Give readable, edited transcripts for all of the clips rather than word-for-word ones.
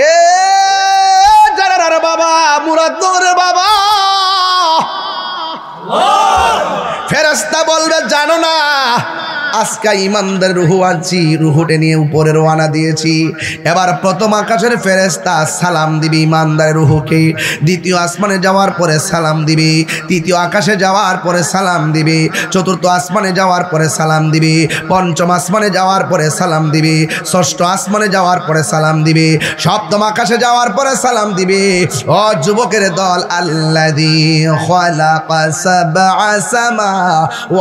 এ জানার বাবা, মুরাদনগরের বাবা, ফেরেশতা বলবে জানো না আজকে ইমানদার রুহু আনছি, রুহুটে নিয়ে উপরে রওনা দিয়েছি। এবার প্রথম আকাশের ফেরেশতা সালাম দিবে ইমানদার রুহুকে, দ্বিতীয় আসমানে যাওয়ার পরে সালাম দিবে, তৃতীয় আকাশে যাওয়ার পরে সালাম দিবে, চতুর্থ আসমানে যাওয়ার পরে সালাম দিবে, পঞ্চম আসমানে যাওয়ার পরে সালাম দিবে, ষষ্ঠ আসমানে যাওয়ার পরে সালাম দিবে, সপ্তম আকাশে যাওয়ার পরে সালাম দিবে। ও যুবকের দল, আল্লাযী খালাকা সাবআ সামাওয়াতিন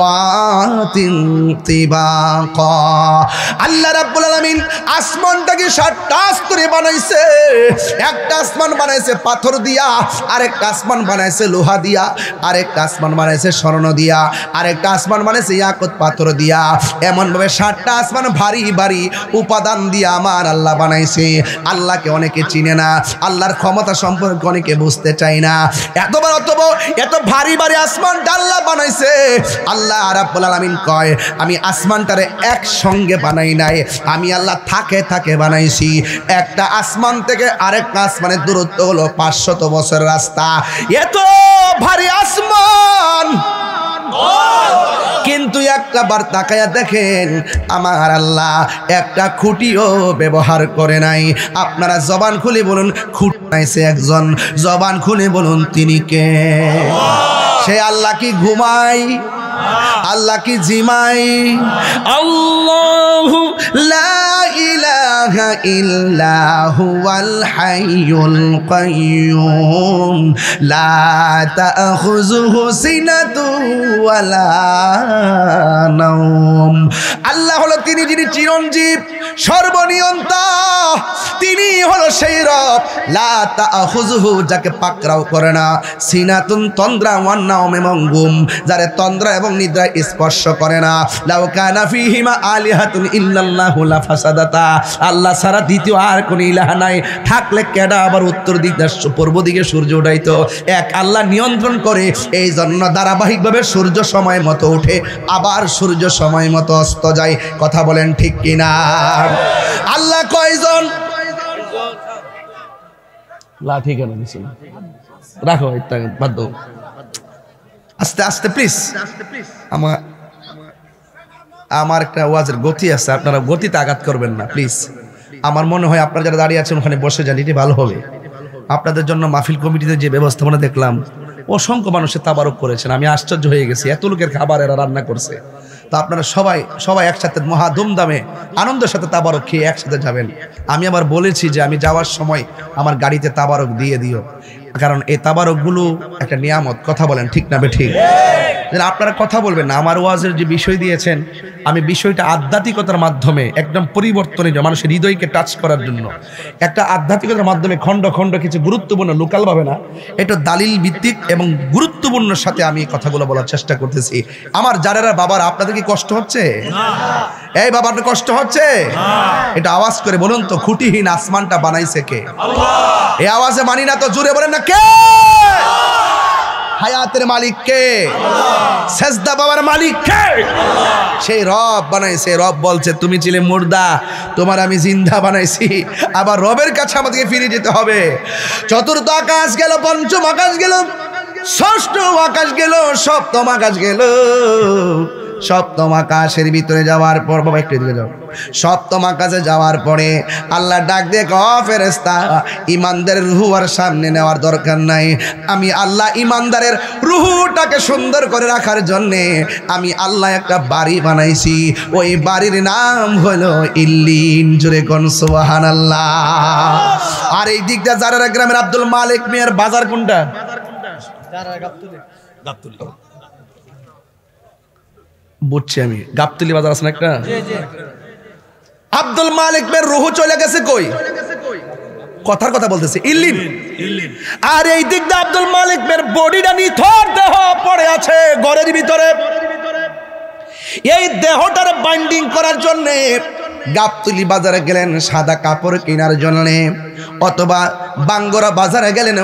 তিবাকা, আল্লাহ রাব্বুল আলামিন আসমানটাকে 7টা স্তরে বানাইছে। একটা আসমান বানাইছে পাথর দিয়া, আরেকটা আসমান বানাইছে লোহা দিয়া, আরেকটা আসমান বানাইছে স্বর্ণ দিয়া, আরেকটা আসমান বানাইছে ইয়াকুত পাথর দিয়া। এমন ভাবে 7টা আসমান ভারী ভারী উপাদান দিয়া আমার আল্লাহ বানাইছে। আল্লাহকে অনেকে চিনে না, আল্লাহর ক্ষমতা সম্পর্কে অনেকে বুঝতে চায় না। এত ভারী ভারী আসমানটা আল্লাহ বানাইছে। আল্লাহ রাব্বুল আলামিন কয় আমি আসমানটারে একসঙ্গে বানাই নাই, আমি আল্লাহ থাকে থাকে বানাইছি। একটা আসমান থেকে আরেকটা আসমানের দূরত্ব হলো 500 বছর রাস্তা। এত ভারী আসমান, কিন্তু একটা বার তাকায়া দেখেন আমার আল্লাহ একটা খুঁটিও ব্যবহার করে নাই। আপনারা জবান খুলে বলুন, খুঁটি বানাইছে একজন, জবান খুলে বলুন তিনি কে? সে আল্লাহ কি ঘুমায়? আল্লাহ কি জিমাই? আল্লাহু লা ইলাহা ইল্লা হুয়াল হাইয়ুল কাইয়্যুম লা তাখুযুহু সিনাতুন ওয়ালা নাওম। আল্লাহ হলো তিনি যিনি চিরঞ্জীব, সর্বনিয়ন্তা। তিনি হলো সেই রব, লা তাখুযুহু, যাকে পাকড়াও করে না, সিনাতুন তন্দ্রা ওয়ান নাওম, এবং ঘুম, যারে তন্দ্রা এবং নিদ্রা স্পর্শ করে না। লাউ কানা ফীহিমা আলিহাতুন ইল্লাল্লাহু লাফাসাদাতা, আল্লাহ ছাড়া দ্বিতীয় আর কোন ইলাহ নাই, থাকলে কেডা আবার উত্তর দিক পূর্ব দিকে সূর্য উঠাইতো? এক আল্লাহ নিয়ন্ত্রণ করে, এই জন্য ধারাবাহিকভাবে সূর্য সময় মতো উঠে, আবার সূর্য সময় মতো অস্ত যায়। কথা বলেন ঠিক কিনা? আল্লাহ কয়জন? লাঠি কেন দিছি? রাখো, বাদ দাও, আস্তে আস্তে প্লিজ। আমার একটা ওয়াজের গতি আছে, আপনারা গতিতে আঘাত করবেন না প্লিজ। আমার মনে হয় আপনারা যারা দাঁড়িয়ে আছেন ওখানে বসে যান, এটি ভালো হবে। আপনাদের জন্য মাহফিল কমিটিতে যে ব্যবস্থাপনা দেখলাম, অসংখ্য মানুষের তাবারক করেছেন, আমি আশ্চর্য হয়ে গেছি। এত লোকের খাবার এরা রান্না করছে। তো আপনারা সবাই একসাথে মহা ধুমধামে আনন্দের সাথে তাবারক খেয়ে একসাথে যাবেন। আমি আবার বলেছি যে আমি যাওয়ার সময় আমার গাড়িতে তাবারক দিয়ে দিও, কারণ এই তাবারকগুলো একটা নিয়ামত। কথা বলেন ঠিক না বেঠিক? আপনারা কথা বলবেন না। আমার ওয়াজের যে বিষয় দিয়েছেন, আমি বিষয়টা আধ্যাত্মিকতার মাধ্যমে একদম পরিবর্তনের, মানুষের হৃদয়কে টাচ করার জন্য একটা আধ্যাত্মিকতার মাধ্যমে খণ্ড খণ্ড কিছু গুরুত্বপূর্ণ, লোকাল ভাবে না, এটা দালিল ভিত্তিক এবং গুরুত্বপূর্ণ সাথে আমি কথাগুলো বলার চেষ্টা করতেছি। আমার যারা বাবার, আপনাদের কি কষ্ট হচ্ছে? এই বাবার কষ্ট হচ্ছে? এটা আওয়াজ করে বলুন তো, খুঁটিহীন আসমানটা বানাইছে কে? আল্লাহ। এই আওয়াজে মানি না তো জোরে বলেন না কে? হায়াতের মালিক কে? সেজদা বাবার মালিক কে? সেই রব বানাইছে। রব বলছে তুমি ছিলে মুর্দা, তোমার আমি জিন্দা বানাইছি। আবার রবের কাছে আমাদেরকে ফিরে যেতে হবে। চতুর্থ আকাশ গেল, পঞ্চম আকাশ গেল, ষষ্ঠ আকাশ গেল, সপ্তম আকাশ গেল। সপ্তম আকাশের ভিতরে যাওয়ার পর, বাবা একটু এদিকে যাও, সপ্তম আকাশে যাওয়ার পরে আল্লাহ ডাক দিয়ে কয়, ফেরেশতা ইমানদারের রূহ আর সামনে নেওয়ার দরকার নাই। আমি আল্লাহ ইমানদারের রূহটাকে সুন্দর করে রাখার জন্যে আমি আল্লাহ একটা বাড়ি বানাইছি। ওই বাড়ির নাম হলো ইল্লিন। জোরে কোন সুবহানাল্লাহ। আর এই দিকটা জারারা গ্রামের আব্দুল মালিক মিয়ার বাজার কোনটা? গাবতলী। বুঝছি আমি, গাবতলী বাজার আছে না একটা? আব্দুল মালিক মের রুহু চলে গেছে কই? কথার কথা বলতেছে, ইল্লিন। আর এই দিক দিয়ে আব্দুল মালিক মের বডিটা নিথর দেহ পড়ে আছে ঘরের ভিতরে। এই দেহটার বাইন্ডিং করার জন্য গাবতলী বাজারে গেলেন সাদা কাপড় কেনার জন্য, অথবা বাঙ্গরা বাজারে গেলেন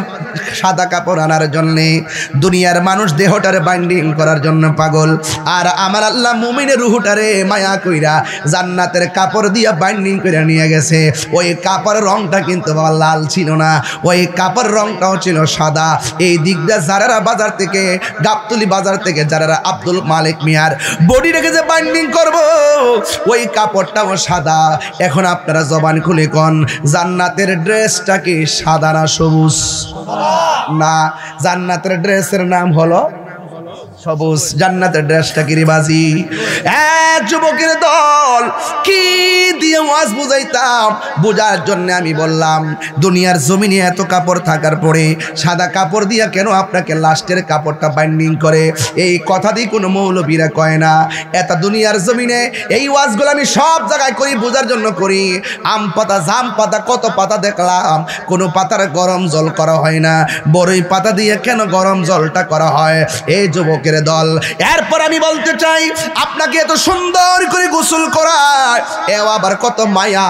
সাদা কাপড় আনার জন্যে। দুনিয়ার মানুষ দেহটারে বাইন্ডিং করার জন্য পাগল, আর আমার আল্লাহ মুমিনের রুহটারে মায়া কইরা জান্নাতের কাপড় দিয়া বাইন্ডিং করে নিয়ে গেছে। ওই কাপড়ের রংটা কিন্তু বাবা লাল ছিল না, ওই কাপড়ের রংটাও ছিল সাদা। এই দিকটা যারা বাজার থেকে, গাবতলি বাজার থেকে যারা আব্দুল মালিক মিয়ার বডি রেখে যে বাইন্ডিং করব, ওই কাপড়টাও সাদা। এখন আপনারা জবান খুলে কোন, জান্নাতের ড্রেসটা কি সাদা না সবুজ? না, জান্নাতের ড্রেসের নাম হলো সবুজ। জান্নাতের ড্রেসটা কি রিবাজি? যুবকের দল কি দিয়ে ওয়াজ বুঝাইতাম, বোঝার জন্য আমি বললাম দুনিয়ার জমিনে এত কাপড় থাকার পরে সাদা কাপড় দিয়া কেন আপনাকে লাস্টের কাপড়টা বাইন্ডিং করে? এই কথা দিয়ে কোনো মৌলবীরা কয় না। এত দুনিয়ার জমিনে এই ওয়াজগুলো আমি সব জায়গায় করি, বোঝার জন্য করি। আম পাতা, জাম পাতা, কত পাতা দেখলাম, কোনো পাতার গরম জল করা হয় না, বড়ই পাতা দিয়ে কেন গরম জলটা করা হয়? এই যুবকের দল, এরপর আমি বলতে চাই আপনাকে এত সুন্দর করে গোসল করায়, এও আবার কত মায়া।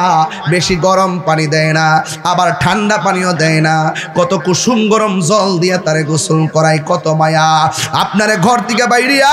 বেশি গরম পানি দেয় না, আবার ঠান্ডা পানিও দেয় না, কত কুসুম গরম জল দিয়ে তারে গোসল করায়, কত মায়া। আপনারে ঘর থেকে বাইরিয়া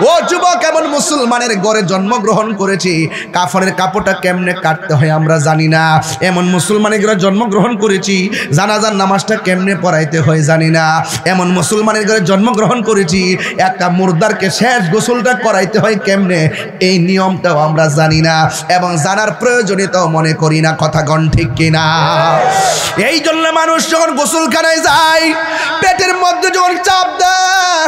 ও যুবক, এমন মুসলমানের ঘরে জন্মগ্রহণ করেছি, কাফনের কাপড়টা কেমনে কাটতে হয় আমরা জানি না। এমন মুসলমানের ঘরে জন্মগ্রহণ করেছি, জানাজার নামাজটা কেমনে পড়াইতে হয় জানি না। এমন মুসলমানের ঘরে জন্মগ্রহণ করেছি, একটা মুর্দারকে শেষ গোসলটা করাইতে হয় কেমনে, এই নিয়মটাও আমরা জানি না, এবং জানার প্রয়োজনীয়তাও মনে করি না। কথা গণ ঠিক কিনা? এই জন্য মানুষ যখন গোসলখানায় যায়, পেটের মধ্যে যখন চাপ দেয়,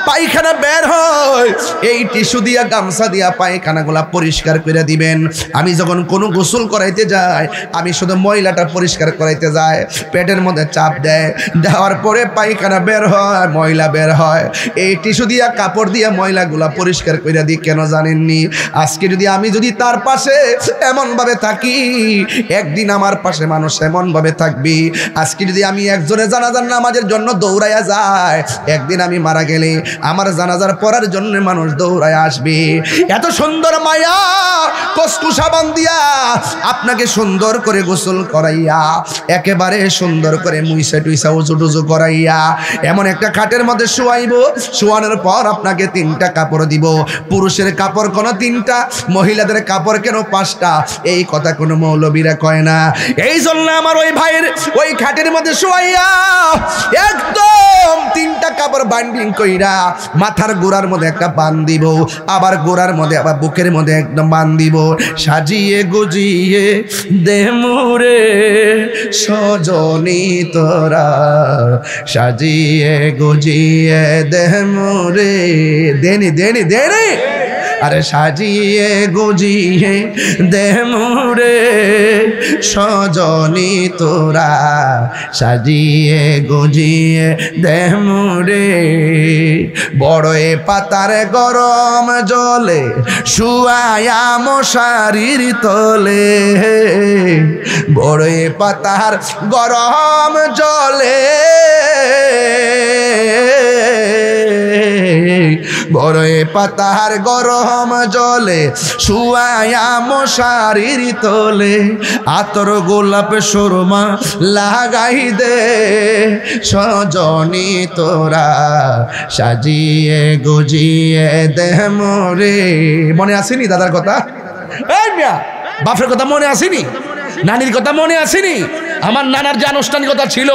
পায়খানা বের হয়, এই টিস্যু দিয়া, গামছা দিয়া পায়খানাগুলা পরিষ্কার করে দিবেন। আমি যখন কোনো গোসল করাইতে যাই, আমি শুধু ময়লাটা পরিষ্কার করাইতে যাই, পেটের মধ্যে চাপ দেয়, দেওয়ার পরে পায়খানা বের হয়, ময়লা বের হয়, এই টিস্যু দিয়া, কাপড় দিয়া ময়লাগুলা পরিষ্কার করে দিই। কেন জানেননি? আজকে যদি আমি যদি তার পাশে এমনভাবে থাকি, একদিন আমার পাশে মানুষ এমনভাবে থাকবি। আজকে যদি আমি একজনের জানাজার নামাজের জন্য দৌড়াইয়া যায়, একদিন আমি মারা গেলে আমার জানাজার পড়ার জন্য মানুষ দৌড়ায় আসবে। এত সুন্দর মায়া, কসকু সাবান দিয়া আপনাকে সুন্দর করে গোসল করাইয়া, একেবারে সুন্দর করে মুইসা টুইসা উজু টুজু করাইয়া, এমন একটা খাটের মধ্যে শোয়াইব, শোয়ানোর পর আপনাকে 3টা কাপড় দিব। পুরুষের কাপড় কোনো 3টা, মহিলাদের কাপড় কেন 5টা? এই কথা কোনো মৌলবীরা কয় না। এই জন্য আমার ওই ভাইয়ের ওই খাটের মধ্যে শোয়াইয়া একদম 3টা কাপড় বাইন্ডিং কইরা মাথার গোড়ার মধ্যে একটা বান দিব, আবার গোড়ার মধ্যে, আবার বুকের মধ্যে একদম বান দিব। সাজিয়ে গুজিয়ে দে মোরে সজনী তোরা, সাজিয়ে গুজিয়ে দে মোরে, দেনি দেনি দেনি, আরে সাজিয়ে গুজিয়ে দে মোরে সজনী তোরা, সাজিয়ে গুজিয়ে দে মোরে। বড়ই পাতার গরম জলে শুয়ায়া মশারির তলে, বড়ই পাতার গরম জলে, বড়ই পাতার গরম জলে শুয়ায়া মশারির তলে, আতর গোলাপ সুরমা লাগাই দে সজনী তোরা, সাজিয়ে গুজিয়ে দে মোরে। মনে আসেনি দাদার কথা? এই মিয়া, বাপের কথা মনে আসেনি? নানির কথা মনে আসেনি? আমার নানার যে আনুষ্ঠানিকতা ছিল,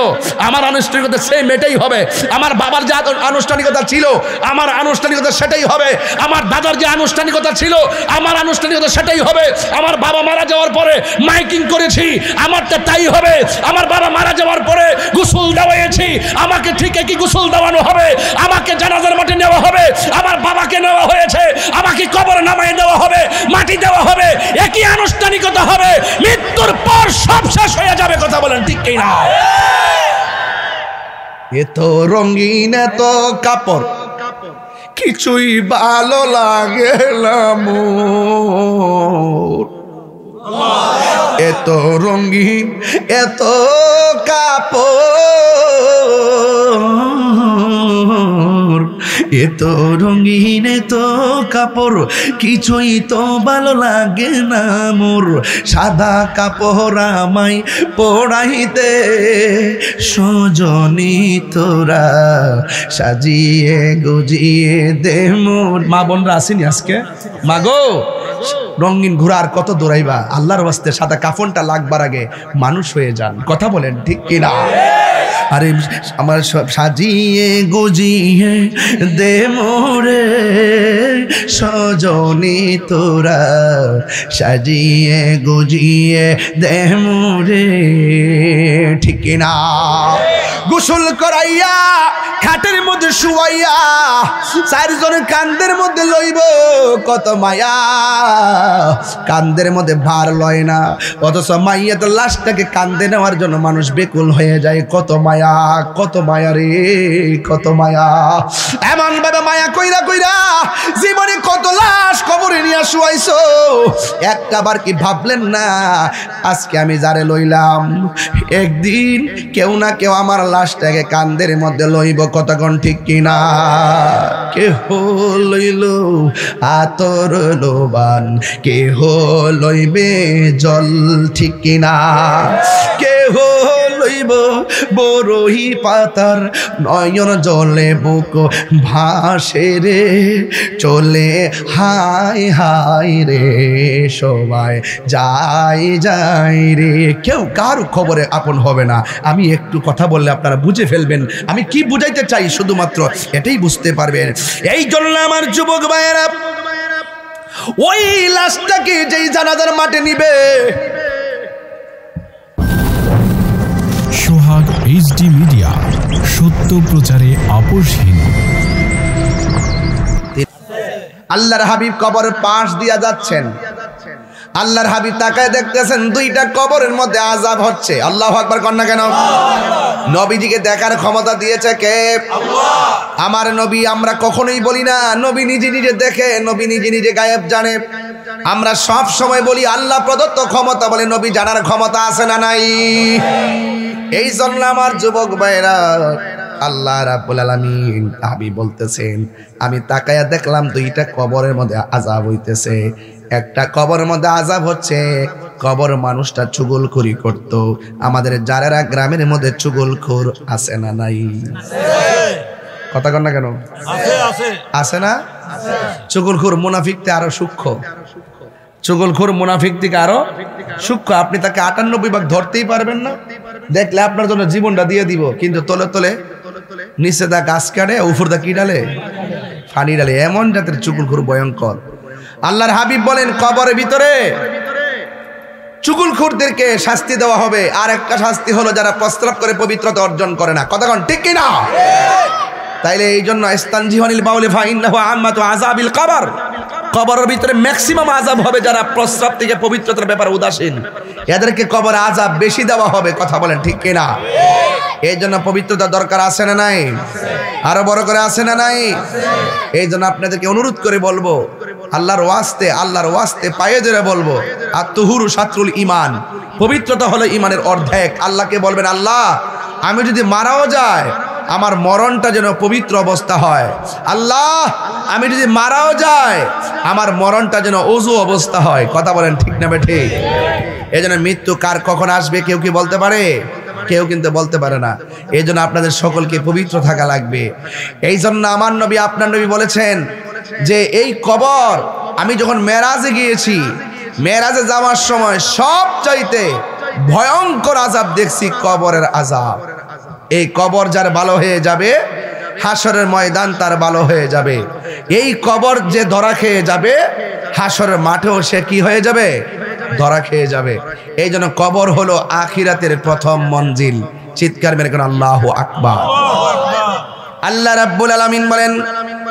আমার আনুষ্ঠানিকতা সেম এটাই হবে। আমার বাবার যে আনুষ্ঠানিকতা ছিল, আমার আনুষ্ঠানিকতা সেটাই হবে। আমার দাদার যে আনুষ্ঠানিকতা ছিল, আমার আনুষ্ঠানিকতা সেটাই হবে। আমার বাবা মারা যাওয়ার পরে মাইকিং করেছি, আমারটা তাই হবে। আমার বাবা মারা যাওয়ার পরে গোসল দেওয়াইছি, আমাকে ঠিক একই গোসল দেওয়ানো হবে। আমাকে জানাজার মাঠে নেওয়া হবে, আমার বাবাকে নেওয়া হয়েছে, আমাকে কবরে নামায় দেওয়া হবে, মাটি দেওয়া হবে, একই আনুষ্ঠানিকতা হবে। মৃত্যুর পর সব শেষ হয়ে যাবে। কথা বলেন ঠিক কি না? এত রঙিন এত কাপড় কিছুই ভালো লাগে না মোর, এত রঙিন এত কাপড় এত রঙিন তো কাপড় কিছুই তো ভালো লাগে না মোর, সাদা কাপড় আমায় পরাইতে সজনী তোরা সাজিয়ে গুজিয়ে দে মোর। মা বোনরা আসেনি আজকে? মাগো রঙিন ঘোড়ার কত দৌড়াইবা, আল্লাহর ওয়াস্তে সাদা কাফনটা লাগবার আগে মানুষ হয়ে যান। কথা বলেন ঠিক কিনা? আরে আমার সব সাজিয়ে গুজিয়ে দে মোরে সজনী তোরা সাজিয়ে গুজিয়ে দে মোরে, ঠিক কিনা? গোসল করাইয়া খাটের মধ্যে শুয়াইয়া চারজনের কান্দের মধ্যে লইব কত মায়া, কান্দের মধ্যে ভার লয় না, অথচ মাইয়া তো লাশটাকে কান্দে নেওয়ার জন্য মানুষ বেকুল হয়ে যায়। কত মায়া, কত মায়া রে, কত মায়া। এমন ভাবে মায়া কইরা কইরা জীবনে কত লাশ কবরে নিয়ে শুয়াইছো, একটা বার কি ভাবলেন না আজকে আমি যারে লইলাম একদিন কেউ না কেউ আমার লাশটাকে কান্দের মধ্যে লইব। কতক্ষণ ঠিক কিনা? কেহ লইল আতর লোবান, কেহ লইবে জল, ঠিক কিনা? কেহ লইব বরহি পাতার নয়ন জলে বুক ভাসে রে চলে হায় হায় রে, সবাই যাই যাই রে। কেউ কারো খবরে আপন হবে না। আমি একটু কথা বললে আপনারা বুঝে ফেলবেন আমি কি বুঝাইতে চাই, শুধুমাত্র এটাই বুঝতে পারবেন। এই জন্য আমার যুবক ভাইয়েরা ওই লাশটাকে যেই জানাজার মাঠে নিবে, সোহাগ এইচডি মিডিয়া, সত্য প্রচারে আপোষহীন। আল্লাহর হাবিব কবরের পাশ দিয়া যাচ্ছেন, আল্লাহর হাবিব তাকায় দেখতেছেন দুইটা কবরের মধ্যে আযাব হচ্ছে। আল্লাহু আকবার কন্যা কেন? নবীজিকে দেখার ক্ষমতা দিয়েছে কে? আল্লাহ। আমার নবী, আমরা কখনোই বলি না নবী নিজে নিজে দেখে, নবী নিজে নিজে গায়েব জানে। আমরা সব সময় বলি আল্লাহ প্রদত্ত ক্ষমতা, বলে নবী জানার ক্ষমতা আছে না নাই? এই জন্য আমার যুবক ভাইরা আল্লাহ রাব্বুল আলামিন হাবিব বলতেছেন আমি তাকায়া দেখলাম দুইটা কবরের মধ্যে আযাব হইতেছে। একটা কবরের মধ্যে আযাব হচ্ছে, কবর মানুষটা চুগলখড়ি করত। আমাদের যারা গ্রামের মধ্যে চুগলখোর আছে না নাই? কথা কন না কেন? আছে না? চুগলখোর মুনাফিকতে আরো সূক্ষ্ম, চুগলখোর মুনাফিক থেকে আরো সূক্ষ্ম। আপনি তাকে 98 ভাগ ধরতেই পারবেন না, দেখলে আপনার জন্য জীবনটা দিয়ে দিব, কিন্তু তলে তলে নিচে দা গাছ কাটে, উপর দা কি ডালে? ফানি ডালে। এমন জাতের চুগলখোর ভয়ঙ্কর। আল্লাহর হাবিব বলেন কবরের ভিতরে চুগলখোরদেরকে শাস্তি দেওয়া হবে। আর একটা শাস্তি হলো যারা প্রস্রাব করে পবিত্রতা অর্জন করে না। কথা কোন ঠিক কিনা? তাইলে এই জন্য ইস্তানজিহানিল বাউলি ফাইন্নাহু আম্মাতু আযাবিল কবর, কবরের ভিতরে ম্যাক্সিমাম আযাব হবে যারা প্রস্রাব থেকে পবিত্রতার ব্যাপারে উদাসীন, এদেরকে কবরে আযাব বেশি দেওয়া হবে। কথা বলেন ঠিক কিনা? এই জন্য পবিত্রতা দরকার আছে না নাই? আরো বড় করে আছে না নাই? এই জন্য আপনাদেরকে অনুরোধ করে বলবো, আল্লাহর ওয়াস্তে পায়ে ধরে বলবো, আত-তুহুরু শাতরুল ঈমান, পবিত্রতা হলো ঈমানের অর্ধেক। আল্লাহকে বলবেন আল্লাহ আমি যদি মারাও যায় আমার মরণটা যেন পবিত্র অবস্থা হয়। আল্লাহ আমি যদি মারাও যায় আমার মরণটা যেন ওযু অবস্থা হয়। কথা বলেন ঠিক না ঠিক? এই জন্য মৃত্যু কার কখন আসবে কেউ কি বলতে পারে? কেউ কিন্তু বলতে পারে না। এই জন্য আপনাদের সকলকে পবিত্র থাকা লাগবে। এই জন্য আমার নবী, আপনার নবী বলেছেন যে এই কবর, আমি যখন মেরাজে গিয়েছি, মেরাজে যাওয়ার সময় সবচাইতে ভয়ঙ্কর আযাব দেখছি কবরের আযাব। এই কবর যার ভালো হয়ে যাবে হাসরের ময়দান তার ভালো হয়ে যাবে। এই কবর যে ধরা খেয়ে যাবে হাসরের মাঠেও সে কি হয়ে যাবে? ধরা খেয়ে যাবে। এই জন্য কবর হলো আখিরাতের প্রথম মঞ্জিল। চিৎকার মেরে কোন আল্লাহু আকবার। আল্লাহ রাব্বুল আলামিন বলেন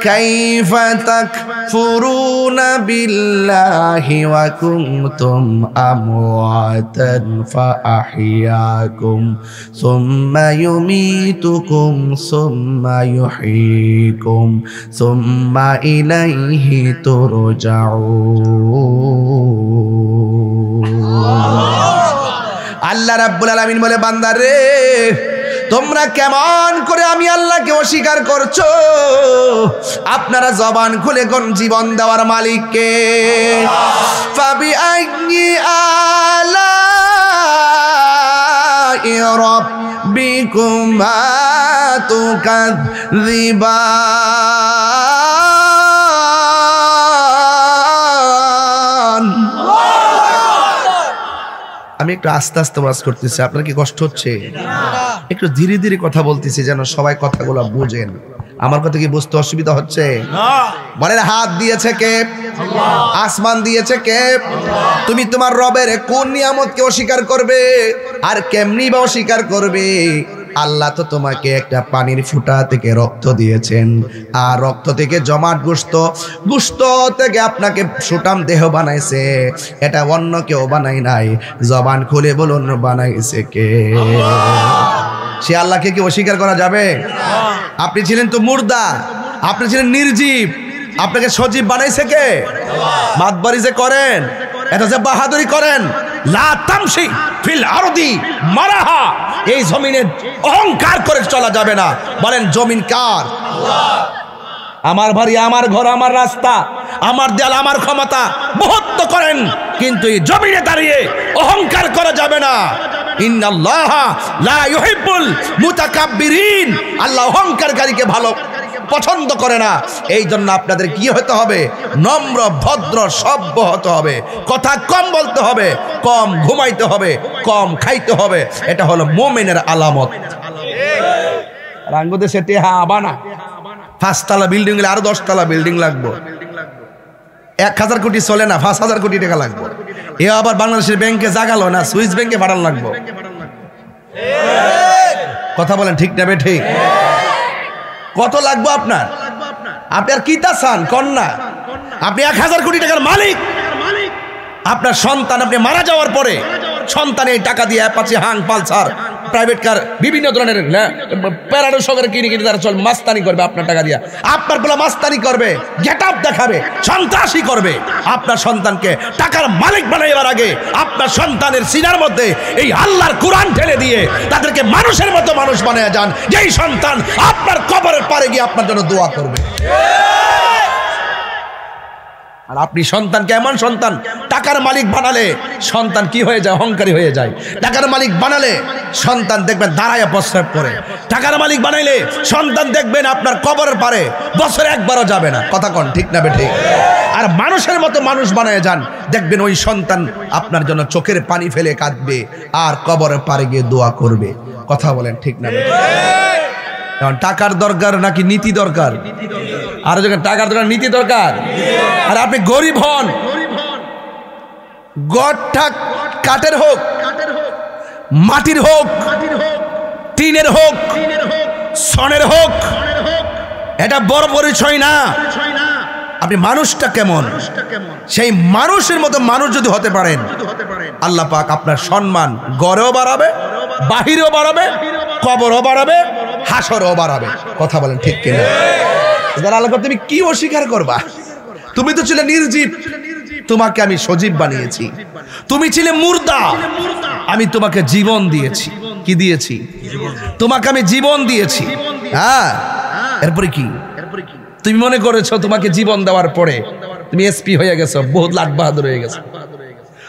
কাইফা তাকফুরুনা বিল্লাহি ওয়া কুনতুম আমওয়াতান ফাআহইয়াকুম সুম্মা ইউমীতুকুম সুম্মা ইউহয়ীকুম সুম্মা ইলাইহি তুরজাউন। আল্লাহ রাব্বুল আলামিন বলে বান্দারে তোমরা কেমন করে আমি আল্লাহকে অস্বীকার করছো? আপনারা জবান খুলে কোন জীবন দেওয়ার মালিককে? ফাবি আইনি আলাই রাব্বিকুমা তুকাযযিবান। আমি একটু আস্তে আস্তে ওয়াজ করতেছি, আপনার কি কষ্ট হচ্ছে? একটু ধীরে ধীরে কথা বলতেছি যেন সবাই কথাগুলো বুঝেন। আমার কথা কি বুঝতে অসুবিধা হচ্ছে? বলেন, হাত দিয়েছে কে? আসমান দিয়েছে কে? তুমি তোমার রবের কোন নিয়ামতকে অস্বীকার করবে আর কেমনি বা অস্বীকার করবে? আল্লাহ তো তোমাকে একটা পানির ফুটা থেকে রক্ত দিয়েছেন, আর রক্ত থেকে জমাট গোশত থেকে আপনাকে সুঠাম দেহ বানাইছে। এটা অন্য কেউ বানাই নাই। জবান খুলে বলুন, বানাইছে কে? সে আল্লাহকে কি অস্বীকার করা যাবে? আপনি ছিলেন তো মুর্দা, আপনি ছিলেন নির্জীব, আপনাকে সজীব বানাইছে কে? মাতবারি যে করেন, এটা যে বাহাদুরি করেন, লা তামশি ফিল আরদি মারাহা, এই জমিনে অহংকার করে চলা যাবে না। বলেন, জমিন কার? আল্লাহ। আমার বাড়ি, আমার ঘর, আমার রাস্তা, আমার দেয়াল, আমার ক্ষমতা, বহুত্ব করেন, কিন্তু এই জমিনে দাঁড়িয়ে অহংকার করা যাবে না। ইন্নাল্লাহা লা ইউহিব্বুল মুতাকাব্বিরিন, আল্লাহ অহংকারকারীকে ভালো পছন্দ করে না। এই জন্য আপনাদের কি হতে হবে? নম্র, ভদ্র, সভ্য হতে হবে। কথা কম বলতে হবে, কম ঘুমাইতে হবে, কম খাইতে হবে। এটা হলো মুমিনের আলামত। রাঙ্গুদেশে টেহা আবানা, 5 তলা বিল্ডিং হলে আরো 10 তলা বিল্ডিং লাগবে। 1000 কোটি চলে না, 5000 কোটি টাকা লাগবে। এ আবার বাংলাদেশের ব্যাংকে জাগালো না, সুইস ব্যাংকে পাঠানো লাগবে। কথা বলেন, ঠিক না ঠিক? কত লাগবে আপনার? আপনি আর কি তা চান? কন্যা, আপনি 1000 কোটি টাকার মালিক। আপনার সন্তান, আপনি মারা যাওয়ার পরে সন্তান এই টাকা দিয়ে Apache, Hang, Pulsar, private car, বিভিন্ন ধরনের প্যারাডো সহকারে কিনে তারা চল মাস্তানি করবে আপনার টাকা দিয়ে। আপনার বলে মাস্তানি করবে, গেট আপ দেখাবে, সন্ত্রাসী করবে। আপনার সন্তানকে টাকার মালিক বানাইবার আগে আপনার সন্তানের সিনার মধ্যে এই আল্লাহর কোরআন ঢেলে দিয়ে তাদেরকে মানুষের মতো মানুষ বানায় যান, যেই সন্তান আপনার কবরের পারে গিয়ে আপনার জন্য দোয়া করবে। আর আপনি সন্তানকে এমন সন্তান টাকার মালিক বানালে সন্তান কি হয়ে যায়? অহংকারী হয়ে যায়। টাকার মালিক বানালে সন্তান দেখবেন দাঁড়ায় প্রস্রাব করে। টাকার মালিক বানাইলে সন্তান দেখবেন আপনার কবরের পারে বছরে একবারও যাবে না। কথা কন, ঠিক না বেঠিক? আর মানুষের মতো মানুষ বানায় যান, দেখবেন ওই সন্তান আপনার জন্য চোখের পানি ফেলে কাঁদবে আর কবরের পারে গিয়ে দোয়া করবে। কথা বলেন, ঠিক না বেঠিক? টাকার দরকার নাকি নীতি দরকার? আর যখন টাকার দরকার, নীতি দরকার। আর আপনি গরিব হন, গড়টা কাঠের হোক, মাটির হোক, টিনের হোক, সনের হোক, এটা বড় পরিচয় না। আপনি মানুষটা কেমন, সেই মানুষের মতো মানুষ যদি হতে পারেন, আল্লাহ পাক আপনার সম্মান গড়েও বাড়াবে, বাহিরেও বাড়াবে, কবরও বাড়াবে, হাসরও বাড়াবে। কথা বলেন, ঠিক কিনা? আল্লাহ, তুমি কি অস্বীকার করবা? তুমি তো ছিলে নির্জীব, তোমাকে আমি সজীব বানিয়েছি। তুমি ছিলে মুর্দা, আমি তোমাকে জীবন দিয়েছি। কি দিয়েছি? তোমাকে আমি জীবন দিয়েছি। হ্যাঁ, এরপরে কি? তুমি মনে করেছো তোমাকে জীবন দেওয়ার পরে তুমি এসপি হয়ে গেছো, বহুত লাট বাহাদুর হয়ে গেছো,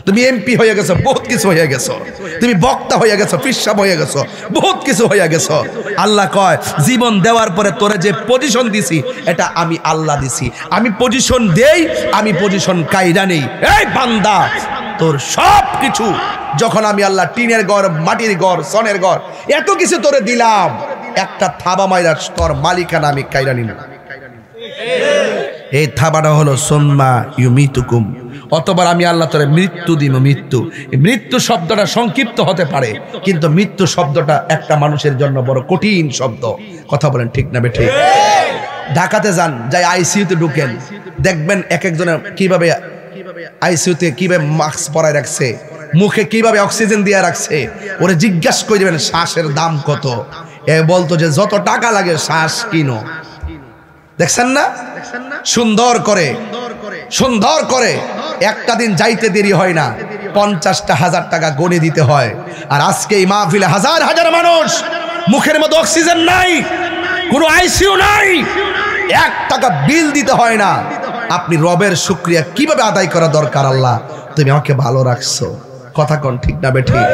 তুমি এমপি হয়ে গেছো, বহুত কিছু হয়ে গেছো, তুমি বক্তা হয়ে গেছো, পিসাব হয়ে গেছো, বহুত কিছু হয়ে গেছো। আল্লাহ কয়, জীবন দেওয়ার পরে তোরে যে পজিশন দিছি এটা আমি আল্লাহ দিছি। আমি পজিশন দেই, আমি পজিশন কায়দা নেই। এই বান্দা, তোর সব কিছু যখন আমি আল্লাহ টিনের ঘর, মাটির ঘর, সনের ঘর, এত কিছু তোরে দিলাম, একটা থাবা মাইরা তোর মালিকানা আমি কায়দা নিলাম। এই থাবাটা হলো সুম্মা ইউমিতুকুম, অতবার আমি আল্লাহ তোরে মৃত্যু দিব। মৃত্যু শব্দটা সংক্ষিপ্ত হতে পারে, কিন্তু মৃত্যু শব্দটা একটা মানুষের জন্য বড় কঠিন শব্দ। কথা বলেন, ঠিক না বেঠিক? ঢাকাতে যান, যাই আইসিইউতে ঢুকেন, দেখবেন এক একজনের কিভাবে আইসিইউতে কিভাবে মাস্ক পরায় রাখছে, মুখে কিভাবে অক্সিজেন দিয়ে রাখছে। ওরে জিজ্ঞাসা করে দেবেন শ্বাসের দাম কত, এ বলতো যে যত টাকা লাগে শ্বাস কিনো। দেখছেন না? সুন্দর করে সুন্দর করে একটা দিন যাইতে দেরি হয় না, 50,000 টাকা গণে দিতে হয়। আর আজকে এই মাহফিলে হাজার হাজার মানুষ মুখের মধ্যে অক্সিজেন নাই, কোনো আইসিইউ নাই, 1 টাকা বিল দিতে হয় না। আপনি রবের শুকরিয়া কিভাবে আদায় করা দরকার? আল্লাহ তুমি আমাকে ভালো রাখছো। কথা কোন ঠিক না বেঠিক?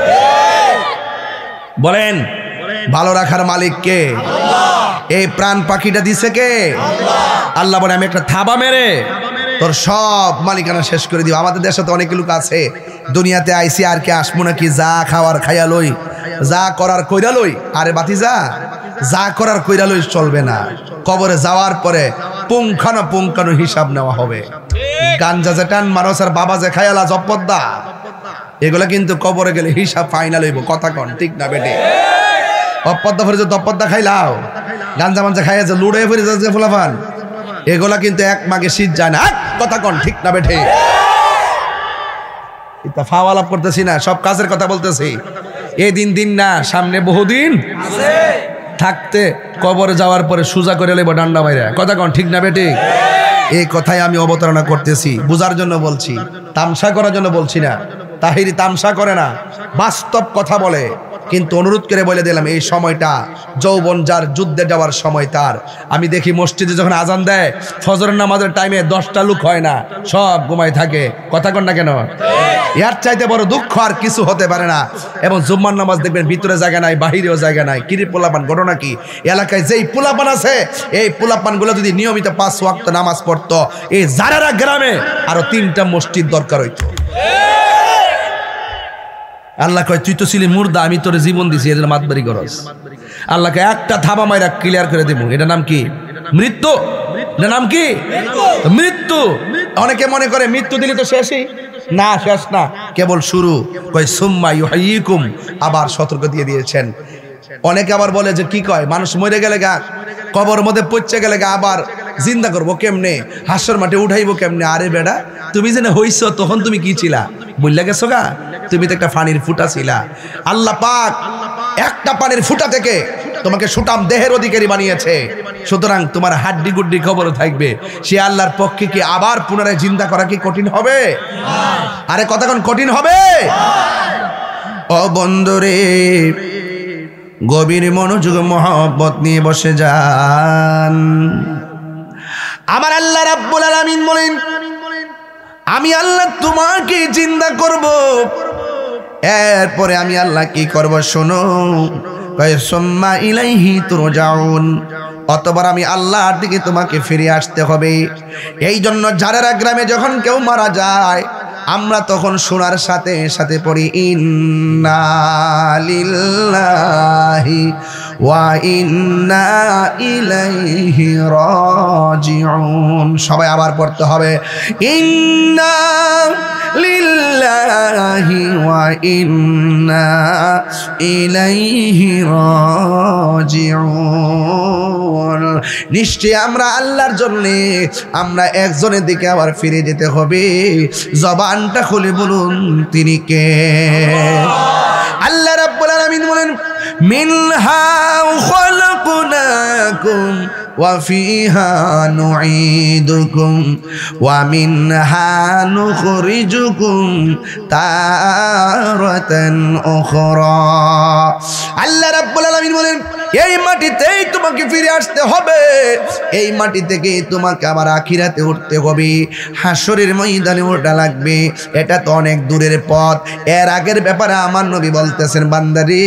বলেন ভালো রাখার মালিক কে? এই প্রাণ পাখিটা দিছে কে? আল্লাহ বলে আমি একটা থাবা মেরে তোর সব মালিকানা শেষ করে দিব। আমাদের দেশে তো অনেক লোক আছে, দুনিয়াতে আইসি আর কে আসবো নাকি, যা খাওয়ার খাইয়া লই, যা করার কইরা লই। আরে বাতিজা, যা করার কইরা লই চলবে না। কবরে যাওয়ার পরে পুঙ্খানো হিসাব নেওয়া হবে। গাঞ্জা যে টান মানুষ আর বাবা যে খায়ালা জপদ্দা, এগুলা কিন্তু কবরে গেলে হিসাব ফাইনাল হইব। কথা কন ঠিক না বেটে? অপদ্দা ফেরে যে দপদ্দা খাইলাও, গাঞ্জা মাঞ্জা খাইয়া যে লুড়ে ফেরে যে ফুলাফান, এগুলা কিন্তু এক মাগে শীত যায় না। কথা কন ঠিক না বেঠে? এটা ফাওয়ালাপ করতেছি না, সব কাজের কথা বলতেছি। এই দিন না, সামনে বহুদিন থাকতে কবরে যাওয়ার পরে সুজা করে লেব ডান্ডা বাইরে। কথা কন ঠিক না বেটে? এই কথাই আমি অবতারণা করতেছি, বুঝার জন্য বলছি, তামসা করার জন্য বলছি না। তাহিরি তামসা করে না, বাস্তব কথা বলে। কিন্তু অনুরোধ করে বলে দিলাম, এই সময়টা যৌবন যার, যুদ্ধে যাওয়ার সময় তার। আমি দেখি মসজিদে যখন আজান দেয় ফজরের নামাজের টাইমে 10টা লোক হয় না, সব ঘুমায় থাকে। কথা কন না কেন? এর চাইতে বড় দুঃখ আর কিছু হতে পারে না। এবং জুম্মার নামাজ দেখবেন ভিতরে জায়গা নাই, বাহিরেও জায়গা নাই। কিরি পোলাপান, ঘটনা কি? এলাকায় যেই পোলাপান আছে, এই পোলাপান গুলো যদি নিয়মিত 5 ওয়াক্ত নামাজ পড়তো, এই জারারা গ্রামে আরো 3টা মসজিদ দরকার হইতো। আল্লাহ কয় তুই তো ছিলি মুর্দা, আমি তোর জীবন দিছি, এদের মাতবারি করস। আল্লাহকে একটা থাবা মাইরা ক্লিয়ার করে দেবো। এটা নাম কি? মৃত্যু। এটা নাম কি? মৃত্যু। অনেকে মনে করে মৃত্যু দিলে তো শেষই না, শেষ না, কেবল শুরু। কয় সুম্মা ইউহয়িকুম, আবার সতর্ক দিয়ে দিয়েছেন। অনেকে আবার বলে যে কি কয়, মানুষ মরে গেলে গা, কবর মধ্যে পচে গেলে গা আবার জিন্দা করবো কেমনে, হাসর মাঠে উঠাইবো কেমনে? আরে বেড়া, তুমি যেন হইছ তখন তুমি কি ছিলা? বুঝলা গেছো গা, তুমি তো একটা পানির ফুটা ছিলা। আল্লাহ পাক একটা পানির ফুটা থেকে তোমাকে সুটাম দেহের অধিকারী বানিয়েছে। সুতরাং তোমার হাড্ডি গুড্ডি খবর থাকবে। সে আল্লাহর পক্ষে কি আবার পুনরায় জিন্দা করা কি কঠিন হবে? আরে কতক্ষণ কঠিন হবে? ও বন্ধুরে, গভীর মনোযোগ মহব্বত নিয়ে বসে যান। আমার আল্লাহ রাব্বুল আলামিন বলেন, আমি আল্লাহ তোমাকে জিন্দা করব। এরপরে আমি আল্লাহ কি করব শোনো, সুম্মা ইলাইহি তুরজাউন, অতবার আমি আল্লাহর দিকে তোমাকে ফিরে আসতে হবে। এই জন্য যারা গ্রামে যখন কেউ মারা যায়, আমরা তখন শোনার সাথে সাথে পড়ি ইন্না লিল্লাহি ওয়া ইন্না ইলাইহি রাজিউন। সবাই আবার পড়তে হবে, ইন্না লিল্লাহি ওয়া ইন্না ইলাইহি রাজিউন। নিশ্চয় আমরা আল্লাহর জন্য, আমরা একজনের দিকে আবার ফিরে যেতে হবে। জবানটা খুলে বলুন তিনি কে? আল্লাহ রাব্বুল আলামিন বলেন, মিনহা খালাকনাকুম ওয়া ফিহা নুঈদুকুম ওয়া মিনহা নুখরিজুকুম তারাতান উখরা। আল্লাহ রাব্বুল আলামিন বলেন, এই মাটিতেই তোমাকে ফিরে আসতে হবে, এই মাটি থেকে তোমাকে আবার আখিরাতে উঠতে হবে, হাসরের ময়দানে ওঠা লাগবে। এটা তো অনেক দূরের পথ। এর আগের ব্যাপারে আমার নবী বলতেছেন, বান্দারে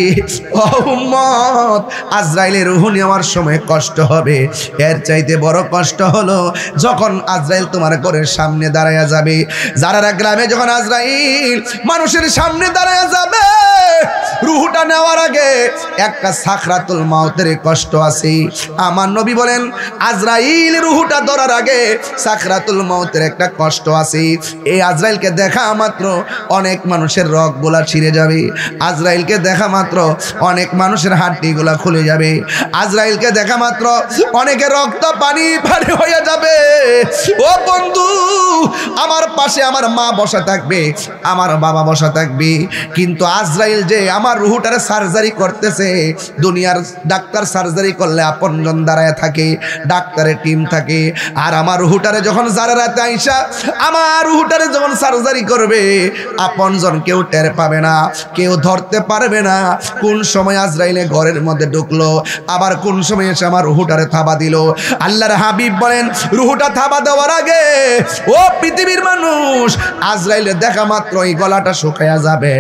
ও উম্মত, আজরাইলের রূহ নেওয়ার সময় কষ্ট হবে। এর চাইতে বড় কষ্ট হলো যখন আজরাইল তোমার ঘরের সামনে দাঁড়ায়া যাবে। যারা গ্রামে যখন আজরাইল মানুষের সামনে দাঁড়ায়া যাবে, রূহটা নেওয়ার আগে একটা সাকরাতুল মাউতের কষ্ট আছে। আমার নবী বলেন, আজরাইল রূহটা ধরার আগে সাকরাতুল মাউতের একটা কষ্ট আছে। এই আজরাইলকে দেখা মাত্র অনেক মানুষের রগগুলা ছিঁড়ে যাবে, আজরাইলকে দেখা মাত্র অনেক মানুষের হাড্ডিগুলা খুলে যাবে, আজরাইলকে দেখা মাত্র অনেকের রক্ত পানি পানি হয়ে যাবে। ও বন্ধু, আমার পাশে আমার মা বসা থাকবে, আমার বাবা বসা থাকবে, কিন্তু আজরাইল যে আমার রূহটারে সার্জারি করতেছে, দুনিয়ার ডাক্তার সার্জারি করলে আপনজন দাঁড়ায় থাকে, ডাক্তারের টিম থাকে। আর আমার রুহুটারে যখন সারা রাতে আইসা আমার রুহুটারে যখন সার্জারি করবে, আপনজন কেউ টের পাবে না, কেউ ধরতে পারবে না কোন সময় আজরাইলে ঘরের মধ্যে ঢুকলো, আবার কোন সময় এসে আমার রুহুটারে থাবা দিল। আল্লাহর হাবিব বলেন, রুহুটা থাবা দেওয়ার আগে ও পৃথিবীর মানুষ, আজরাইলে দেখা মাত্র এই গলাটা শুকায়া যাবে,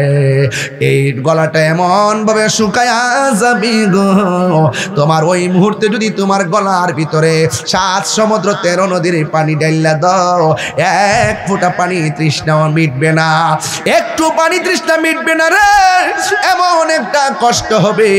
এই গলাটা এমন ভাবে শুকায়া যাবে গো, তোমার ওই মুহূর্তে যদি তোমার গলার ভিতরে 7 সমুদ্র 13 নদীর পানি ঢাইলা দাও, এক ফোঁটা পানি তৃষ্ণাও মিটবে না, একটু পানি তৃষ্ণা মিটবে না রে, এমন একটা কষ্ট হবে।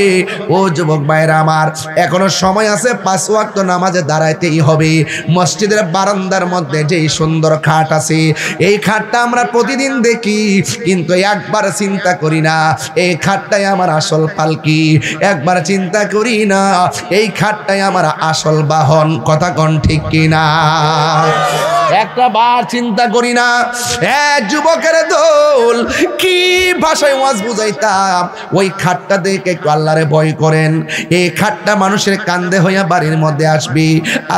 ও যুবক ভাইরা আমার, এখনো সময় আছে, 5 ওয়াক্ত নামাজে দাঁড়াইতেই হবে। মসজিদের বারান্দার মধ্যে যেই সুন্দর খাট আছে, এই খাটটা আমরা প্রতিদিন দেখি, কিন্তু একবার চিন্তা করি না এই খাটটাই আমার আসল পালকি, একবার চিন্তা করি না এই খাটটাই আমার আসল বাহন। কথা কোন ঠিক কিনা? একটা বার চিন্তা করি না। যুবকের দল, কি ভাষায় ওয়াজ বুঝাইতাম, ওই খাটটা দেখে একটু আল্লাহরে ভয় করেন। এই খাটটা মানুষের কান্দে হইয়া বাড়ির মধ্যে আসবি,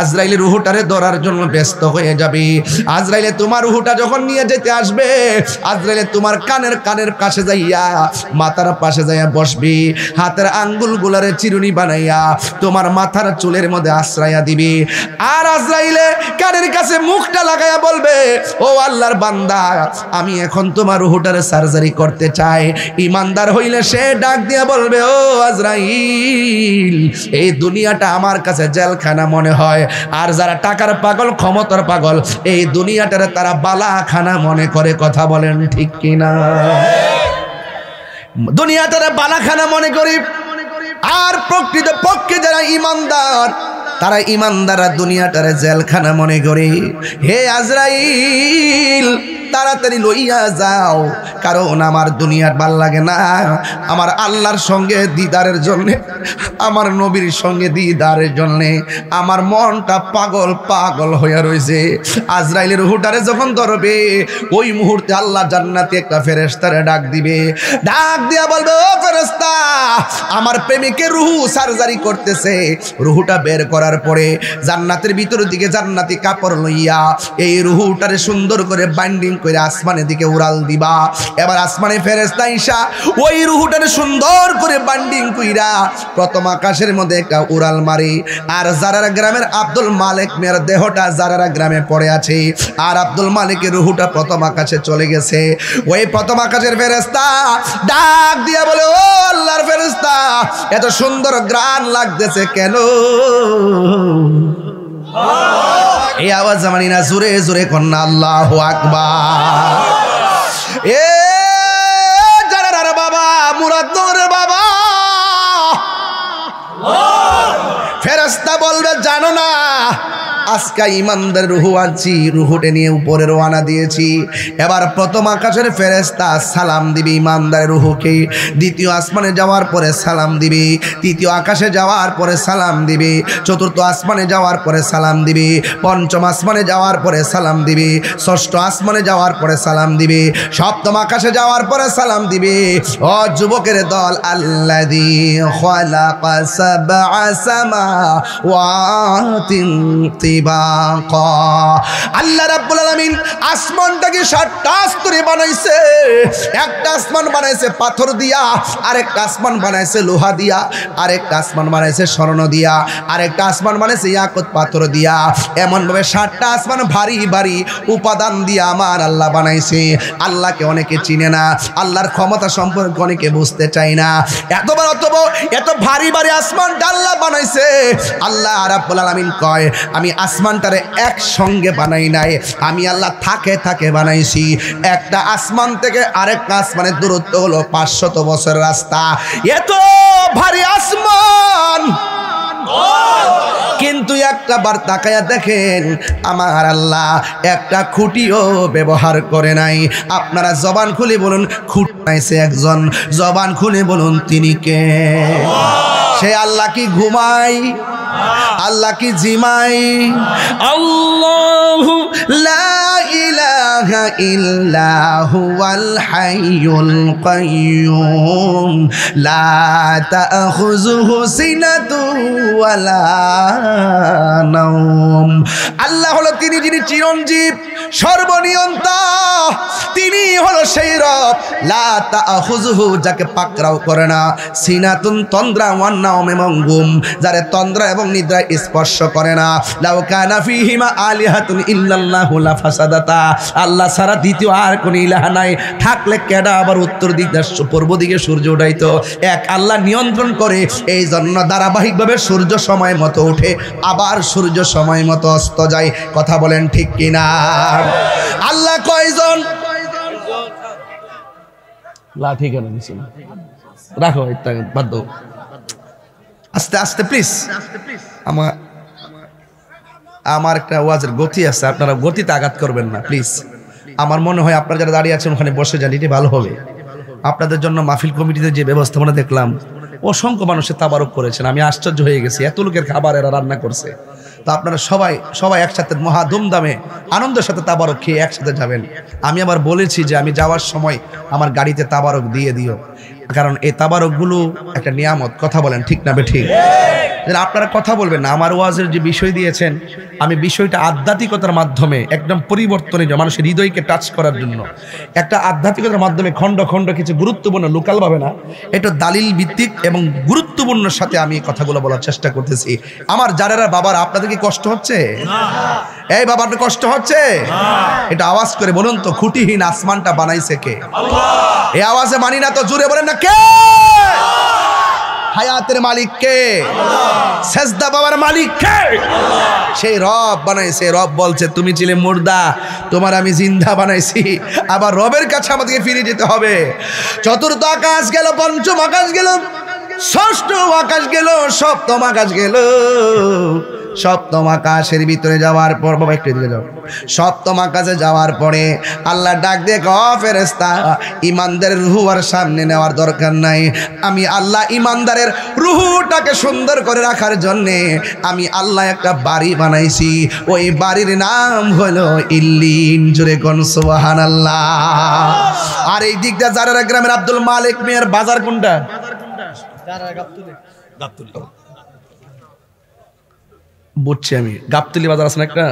আজরাইলের রুহুটারে ধরার জন্য ব্যস্ত হয়ে যাবি। আজরাইলে তোমার রুহুটা যখন নিয়ে যেতে আসবে, আজরাইলে তোমার কানের কাছে যাইয়া, মাথার পাশে যাইয়া বসবি, হাতের আঙ্গুল গুলারে চিরুনি বানাইয়া তোমার মাথার চুলের মধ্যে আশ্রয়া দিবি। আর আজরাইলে কানের কাছে মুখটা লাগাইয়া বলবে, ও আল্লাহর বান্দা, আমি এখন তোমার রুহুটারে সার্জারি করতে চাই। ইমানদার হইলে সে ডাক দিয়া বলবে, ও আজরাইল, এই দুনিয়াটা আমার কাছে জেলখানা মনে হয়। আর যারা টাকার পাগল, ক্ষমতার পাগল, এই দুনিয়াটারে তারা বালাখানা মনে করে। কথা বলেন ঠিক কিনা? দুনিয়াটারে বালাখানা মনে করি। আর প্রকৃত পক্ষে যারা ইমানদার, তারা ইমানদাররা দুনিয়াটারে জেলখানা মনে করে। হে আজরাইল, তাড়াতাড়ি লইয়া যাও, কারণ আমার দুনিয়ার ভাল লাগে না, আমার আল্লাহর সঙ্গে দিদারের জন্যে, আমার নবীর সঙ্গে দিদারের জন্যে আমার মনটা পাগল পাগল হইয়া রয়েছে। আজরাইলের রুহুটারে যখন ধরবে, ওই মুহূর্তে আল্লাহ জান্নাতে একটা ফেরেশতারে ডাক দিবে, ডাক দিয়া বলবে, ও ফেরেশতা, আমার প্রেমিকের রুহু সার্জারি করতেছে। রুহুটা বের করার পরে জান্নাতের ভিতরের দিকে জান্নাতি কাপড় লইয়া এই রুহুটারে সুন্দর করে বাইন্ডিং করে আসমানের দিকে উড়াল দিবা। এবার আসমানে ফেরেশতা আইসা ওই রুহুটারে সুন্দর করে বাইন্ডিং কইরা প্রথম আকাশের মধ্যে একটা উড়াল মারি। আর জারারা গ্রামের আব্দুল মালিক মেয়ের দেহটা জারারা গ্রামে পড়ে আছে, আর আব্দুল মালিকের রুহুটা প্রথম আকাশে চলে গেছে। ওই প্রথম আকাশের ফেরেশতা ডাক দিয়া বলে, ও আল্লাহর ফেরেশতা, এত সুন্দর গ্রান লাগতেছে কেন? এই আওয়াজ জানি না, জোরে জোরে কন্যা আল্লাহু আকবার। এ জারার বাবা, মুরাদনগরের বাবা, ফেরেশতা বলবে, জানো না আজকে ইমানদার রুহু আনছি, রুহুটে নিয়ে উপরে রওনা দিয়েছি। এবার প্রথম আকাশের ফেরেশতা সালাম দিবে ইমানদার রুহুকে, দ্বিতীয় আসমানে যাওয়ার পরে সালাম দিবে, তৃতীয় আকাশে যাওয়ার পরে সালাম দিবে, চতুর্থ আসমানে যাওয়ার পরে সালাম দিবে, পঞ্চম আসমানে যাওয়ার পরে সালাম দিবে, ষষ্ঠ আসমানে যাওয়ার পরে সালাম দিবে, সপ্তম আকাশে যাওয়ার পরে সালাম দিবে। ও যুবকের দল, আল্লাযী খালাকা সাবআ সামাওয়াতিন তিবাকা, আল্লাহ রাব্বুল আলামিন আসমানটাকে 7টা স্তরে বানাইছে। একটা আসমান বানাইছে পাথর দিয়া, আরেকটা আসমান বানাইছে লোহা দিয়া, আরেকটা আসমান বানাইছে স্বর্ণ দিয়া, আরেকটা আসমান বানাইছে ইয়াকুত পাথর দিয়া। এমন ভাবে 7টা আসমান ভারী ভারী উপাদান দিয়া আমার আল্লাহ বানাইছে। আল্লাহকে অনেকে চিনে না, আল্লাহর ক্ষমতা সম্পর্কে অনেকে বুঝতে চায় না। এত ভারী ভারী আসমানটা আল্লাহ বানাইছে। আল্লাহ রাব্বুল আলামিন কয়, আমি আসমানটারে একসঙ্গে বানাই নাই, আমি আল্লাহ থাকে থাকে বানাইছি। একটা আসমান থেকে আরেকটা আসমানের দূরত্ব হলো 500 বছর রাস্তা। এত ভারী আসমান, কিন্তু একটা বার তাকায়া দেখেন আমার আল্লাহ একটা খুঁটিও ব্যবহার করে নাই। আপনারা জবান খুলে বলুন, খুঁটি বানাইছে একজন, জবান খুলে বলুন তিনি কে? সে আল্লাহ কি ঘুমাই? আল্লাহ কি জিমাই? আল্লাহু লা ইলাহা ইলাহা ইল্লা হুয়াল হাইয়ুল কাইয়্যুম লা তাখুযুহু সিনাতুন ওয়ালা নাওম। আল্লাহ হলো তিনি যিনি চিরঞ্জীব, সর্বনিয়ন্তা, তিনি হলো সেই রব লা তাখুযুহু, যাকে পাকড়াও করে না, সিনাতুন তন্দ্রা ওয়ান নাওম, এবং ঘুম, যারে তন্দ্রা এবং নিদ্রা স্পর্শ করে না। লাউ কানা ফীহিমা আলিহাতুন ইল্লাল্লাহু লাফাসাদাতা, আল্লাহ ছাড়া দ্বিতীয় আর কোন ইলাহ নাই, থাকলে কেডা আবার উত্তর দিক পূর্ব দিকে সূর্য উঠাইতো? এক আল্লাহ নিয়ন্ত্রণ করে, এই জন্য ধারাবাহিকভাবে সূর্য সময় মতো ওঠে, আবার সূর্য সময় মতো অস্ত যায়। কথা বলেন ঠিক কিনা? আল্লাহ কয়জন? লাঠি কেন দিছি না, রাখো বাদ দাও, আস্তে আস্তে প্লিজ। আমার একটা ওয়াজের গতি আছে, আপনারা গতিতে আঘাত করবেন না প্লিজ। আমার মনে হয় আপনারা যারা দাঁড়িয়ে আছেন ওখানে বসে যান, এটি ভালো হবে। আপনাদের জন্য মাহফিল কমিটিতে যে ব্যবস্থাপনা দেখলাম, অসংখ্য মানুষের তাবারক করেছেন, আমি আশ্চর্য হয়ে গেছি, এত লোকের খাবার এরা রান্না করছে। তো আপনারা সবাই একসাথে মহা ধুমধামে আনন্দের সাথে তাবারক খেয়ে একসাথে যাবেন। আমি আবার বলেছি যে আমি যাওয়ার সময় আমার গাড়িতে তাবারক দিয়ে দিও, কারণ এই তাবারকগুলো একটা নিয়ামত। কথা বলেন ঠিক না বেঠিক? আপনারা কথা বলবেন না। আমার ওয়াজের যে বিষয় দিয়েছেন, আমি বিষয়টা আধ্যাত্মিকতার মাধ্যমে একদম পরিবর্তনের জন্য, মানুষের হৃদয়কে টাচ করার জন্য, একটা আধ্যাত্মিকতার মাধ্যমে খণ্ড খণ্ড কিছু গুরুত্বপূর্ণ, লোকাল ভাবে না, এটা দালিল ভিত্তিক এবং গুরুত্বপূর্ণ সাথে আমি কথাগুলো বলার চেষ্টা করতেছি। আমার যারা বাবার, আপনাদের কি কষ্ট হচ্ছে? এই বাবার কষ্ট হচ্ছে? এটা আওয়াজ করে বলুন তো, খুঁটিহীন আসমানটা বানাইছে কে? এই আওয়াজে মানি না তো জুড়ে বলেন না কে? হায়াতের মালিক কে? সেজদা বাবার মালিক কে? সেই রব বানাইছে। রব বলছে তুমি ছিলে মুর্দা, তোমার আমি জিন্দা বানাইছি। আবার রবের কাছে আমাদেরকে ফিরে যেতে হবে। চতুর্থ আকাশ গেল, পঞ্চম আকাশ গেল, ষষ্ঠ আকাশ গেল, সপ্তম আকাশ গেল। সপ্তম আকাশের ভিতরে যাওয়ার পর, বাবা একটু দিকে যাও, সপ্তম আকাশে যাওয়ার পরে আল্লাহ ডাক দিয়ে কয়, ফেরেশতা ইমানদারের রূহ আর সামনে নেওয়ার দরকার নাই। আমি আল্লাহ ইমানদারের রূহটাকে সুন্দর করে রাখার জন্যে আমি আল্লাহ একটা বাড়ি বানাইছি। ওই বাড়ির নাম হলো ইল্লিন। জোরে কোন সুবহানাল্লাহ। আর এই দিকটা জারারা গ্রামের আব্দুল মালিক মিয়ার বাজার কোনটা? বুঝছি আমি, গাবতলি বাজার আছে না একটা?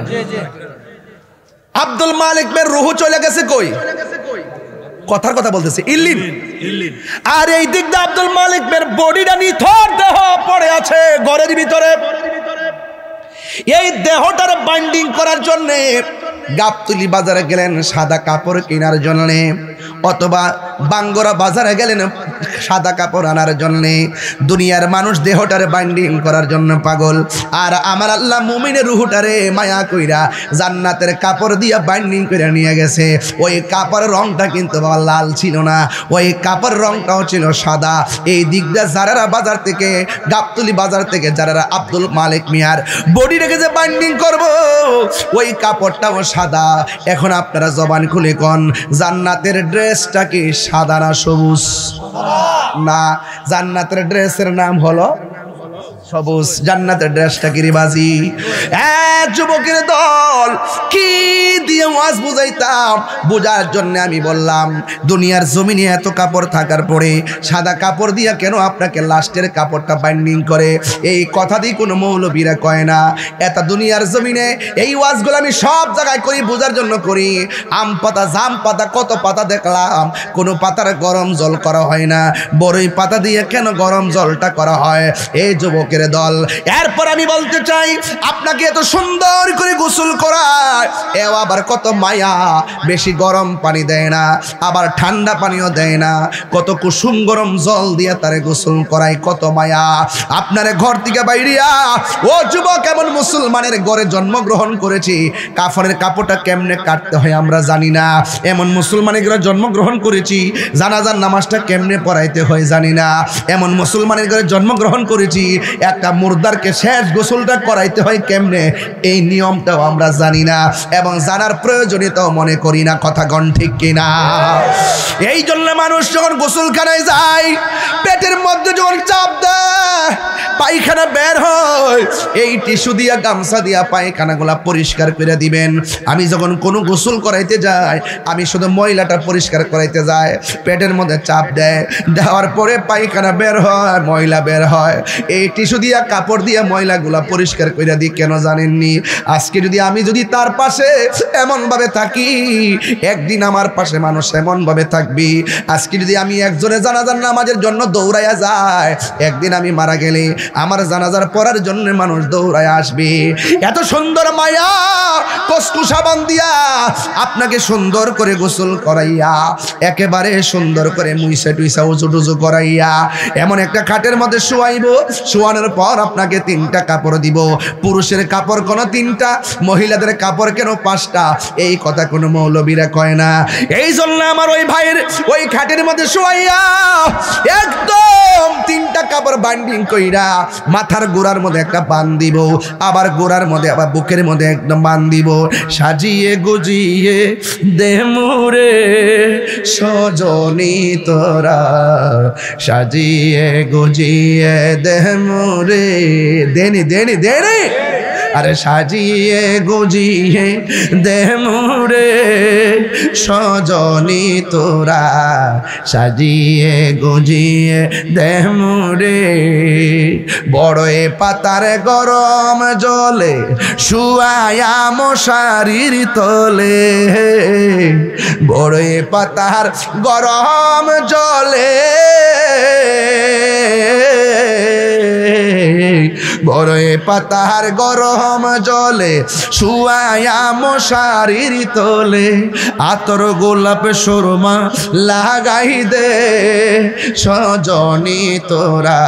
আব্দুল মালিক মের রুহ চলে গেছে কই? কথার কথা বলতেছে, ইল্লিন। আর এই দিক দিয়ে আব্দুল মালিক মের বডিটা নিথর দেহ পড়ে আছে ঘরের ভিতরে। এই দেহটার বাইন্ডিং করার জন্য গাবতলি বাজারে গেলেন সাদা কাপড় কেনার জন্য, অথবা বাঙ্গরা বাজারে গেলেন সাদা কাপড় আনার জন্য। দুনিয়ার মানুষ দেহটারে বাইন্ডিং করার জন্য পাগল, আর আমার আল্লাহ মুমিনের রুহটারে মায়া কইরা জান্নাতের কাপড় দিয়া বাইন্ডিং করে নিয়ে গেছে। ওই কাপড়ের রংটা কিন্তু বাবা লাল ছিল না, ওই কাপড় রংটাও ছিল সাদা। এই দিক দিয়ে যারা বাজার থেকে, গাবতলি বাজার থেকে যারা আব্দুল মালিক মিয়ার বডি রেখে যে বাইন্ডিং করব, ওই কাপড়টাও সাদা। এখন আপনারা জবান খুলে কোন, জান্নাতের ড্রেসটা কি সাদা না সবুজ? না, জান্নাতের ড্রেসের নাম হলো সবুজ। জান্নাতের ড্রেসটা কি রিবাজি? যুবকের দল কি দিয়ে ওয়াজ বুঝাইতাম, বোঝার জন্য আমি বললাম দুনিয়ার জমিনে এত কাপড় থাকার পরে সাদা কাপড় দিয়ে কেন আপনাকে লাস্টের কাপড়টা বাইন্ডিং করে? এই কথা দিয়ে কোনো মৌলবীরা কয় না। এত দুনিয়ার জমিনে এই ওয়াজগুলো আমি সব জায়গায় করি, বোঝার জন্য করি। আম পাতা, জাম পাতা, কত পাতা দেখলাম, কোনো পাতার গরম জল করা হয় না। বড়ই পাতা দিয়ে কেন গরম জলটা করা হয়? এই যুবকের দল, এরপর আমি বলতে চাই, আপনাকে এত সুন্দর করে গোসল করায়, এও আবার কত মায়া। বেশি গরম পানি দেয় না, আবার ঠান্ডা পানিও দেয় না, কত কুসুম গরম জল দিয়ে তারে গোসল করায়, কত মায়া। আপনারে ঘর থেকে বাইরিয়া, ও যুবক, এমন মুসলমানের ঘরে জন্মগ্রহণ করেছি, কাফনের কাপড়টা কেমনে কাটতে হয় আমরা জানি না। এমন মুসলমানের ঘরে জন্মগ্রহণ করেছি, জানাজার নামাজটা কেমনে পড়াইতে হয় জানি না। এমন মুসলমানের ঘরে জন্মগ্রহণ করেছি, একটা মুর্দারকে শেষ গোসলটা করাইতে হয় কেমনে, এই নিয়মটাও আমরা জানি না, এবং জানার প্রয়োজনীয়তাও মনে করি না। কথা গণ ঠিক কিনা? এই জন্য মানুষ যখন গোসলখানায় যায়, পেটের মধ্যে যখন চাপ দেয়, পায়খানা বের হয় এই টিস্যু দিয়া গামছা দিয়া পায়খানাগুলা পরিষ্কার করে দিবেন। আমি যখন কোনো গোসল করাইতে যাই আমি শুধু ময়লাটা পরিষ্কার করাইতে যাই, পেটের মধ্যে চাপ দেয়, দেওয়ার পরে পায়খানা বের হয়, ময়লা বের হয়, এই টিস্যু দিয়া কাপড় দিয়া ময়লাগুলা পরিষ্কার করে দিই। কেন জানেননি? আজকে আমি যদি তার পাশে এমনভাবে থাকি, একদিন আমার পাশে মানুষ এমনভাবে থাকবি। আজকে যদি আমি একজনের জানাজার নামাজের জন্য দৌড়াইয়া যায়, একদিন আমি মারা গেলে আমার জানাজার পড়ার জন্য মানুষ দৌড়ায় আসবে। এত সুন্দর মায়া কসকু সাবান দিয়া আপনাকে সুন্দর করে গোসল করাইয়া, একেবারে সুন্দর করে মুইসা টুইসা উজু টুজু করাইয়া এমন একটা খাটের মধ্যে শোয়াইব। শোয়ানোর পর আপনাকে 3টা কাপড় দিব। পুরুষের কাপড় কোনো 3টা, মহিলাদের কাপড় কেন 5টা? এই কথা কোনো মৌলবীরা কয় না। এই জন্য আমার ওই ভাইয়ের ওই খাটের মধ্যে শোয়াইয়া একদম 3টা কাপড় বাইন্ডিং কইরা মাথার গোড়ার মধ্যে একটা বান দিব, আবার গোড়ার মধ্যে আবার বুকের মধ্যে একদম বান দিব। সাজিয়ে গুজিয়ে দে মোরে সজনী তোরা, সাজিয়ে গুজিয়ে দে মোরে, দেনি দেনি দেনি, আরে সাজিয়ে গুজিয়ে দে মোরে সজনী তোরা, সাজিয়ে গুজিয়ে দে মোরে। বড়ে পাতার গরম জলে শুয়ায়া মশারির তলে, বড়ে পাতার গরম জলে, বড়ে পাতার গরম জলে শুয়ায়া মশারির তলে, আতর গোলাপ সুরমা লাগাই দে সজনী তোরা,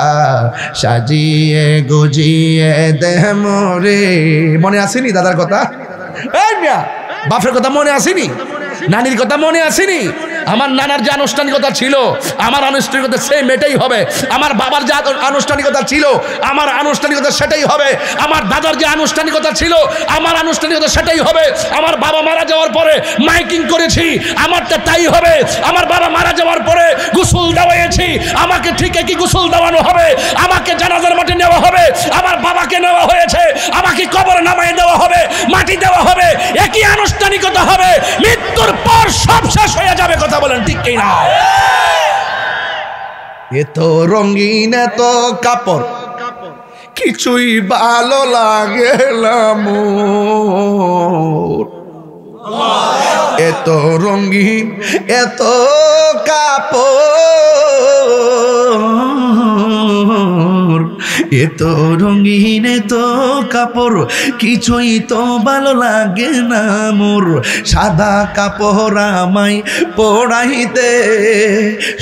সাজিয়ে গুজিয়ে দে মোরে। মনে আসেনি দাদার কথা? এই মিয়া, বাপের কথা মনে আসেনি? নানির কথা মনে আসেনি? আমার নানার যে আনুষ্ঠানিকতা ছিল আমার আনুষ্ঠানিকতা সেম এটাই হবে। আমার বাবার যে আনুষ্ঠানিকতা ছিল আমার আনুষ্ঠানিকতা সেটাই হবে। আমার দাদার যে আনুষ্ঠানিকতা ছিল আমার আনুষ্ঠানিকতা সেটাই হবে। আমার বাবা মারা যাওয়ার পরে মাইকিং করেছি, আমারটা তাই হবে। আমার বাবা মারা যাওয়ার পরে গোসল দেওয়াইছি, আমাকে ঠিক একই গোসল দেওয়ানো হবে। আমাকে জানাজার মাঠে নেওয়া হবে, আমার বাবাকে নেওয়া হয়েছে, আমাকে কবরে নামায় দেওয়া হবে, মাটি দেওয়া হবে, একই আনুষ্ঠানিকতা হবে। মৃত্যুর পর সব শেষ হয়ে যাবে। কথা বলেন ঠিক কি না? এত রঙিন এত কাপড় কিছুই ভালো লাগে না মোর, এত রঙিন এত কাপড়, এত রঙিন এত কাপড় কিছুই তো ভালো লাগে না মোর। সাদা কাপড় আমায় পরাইতে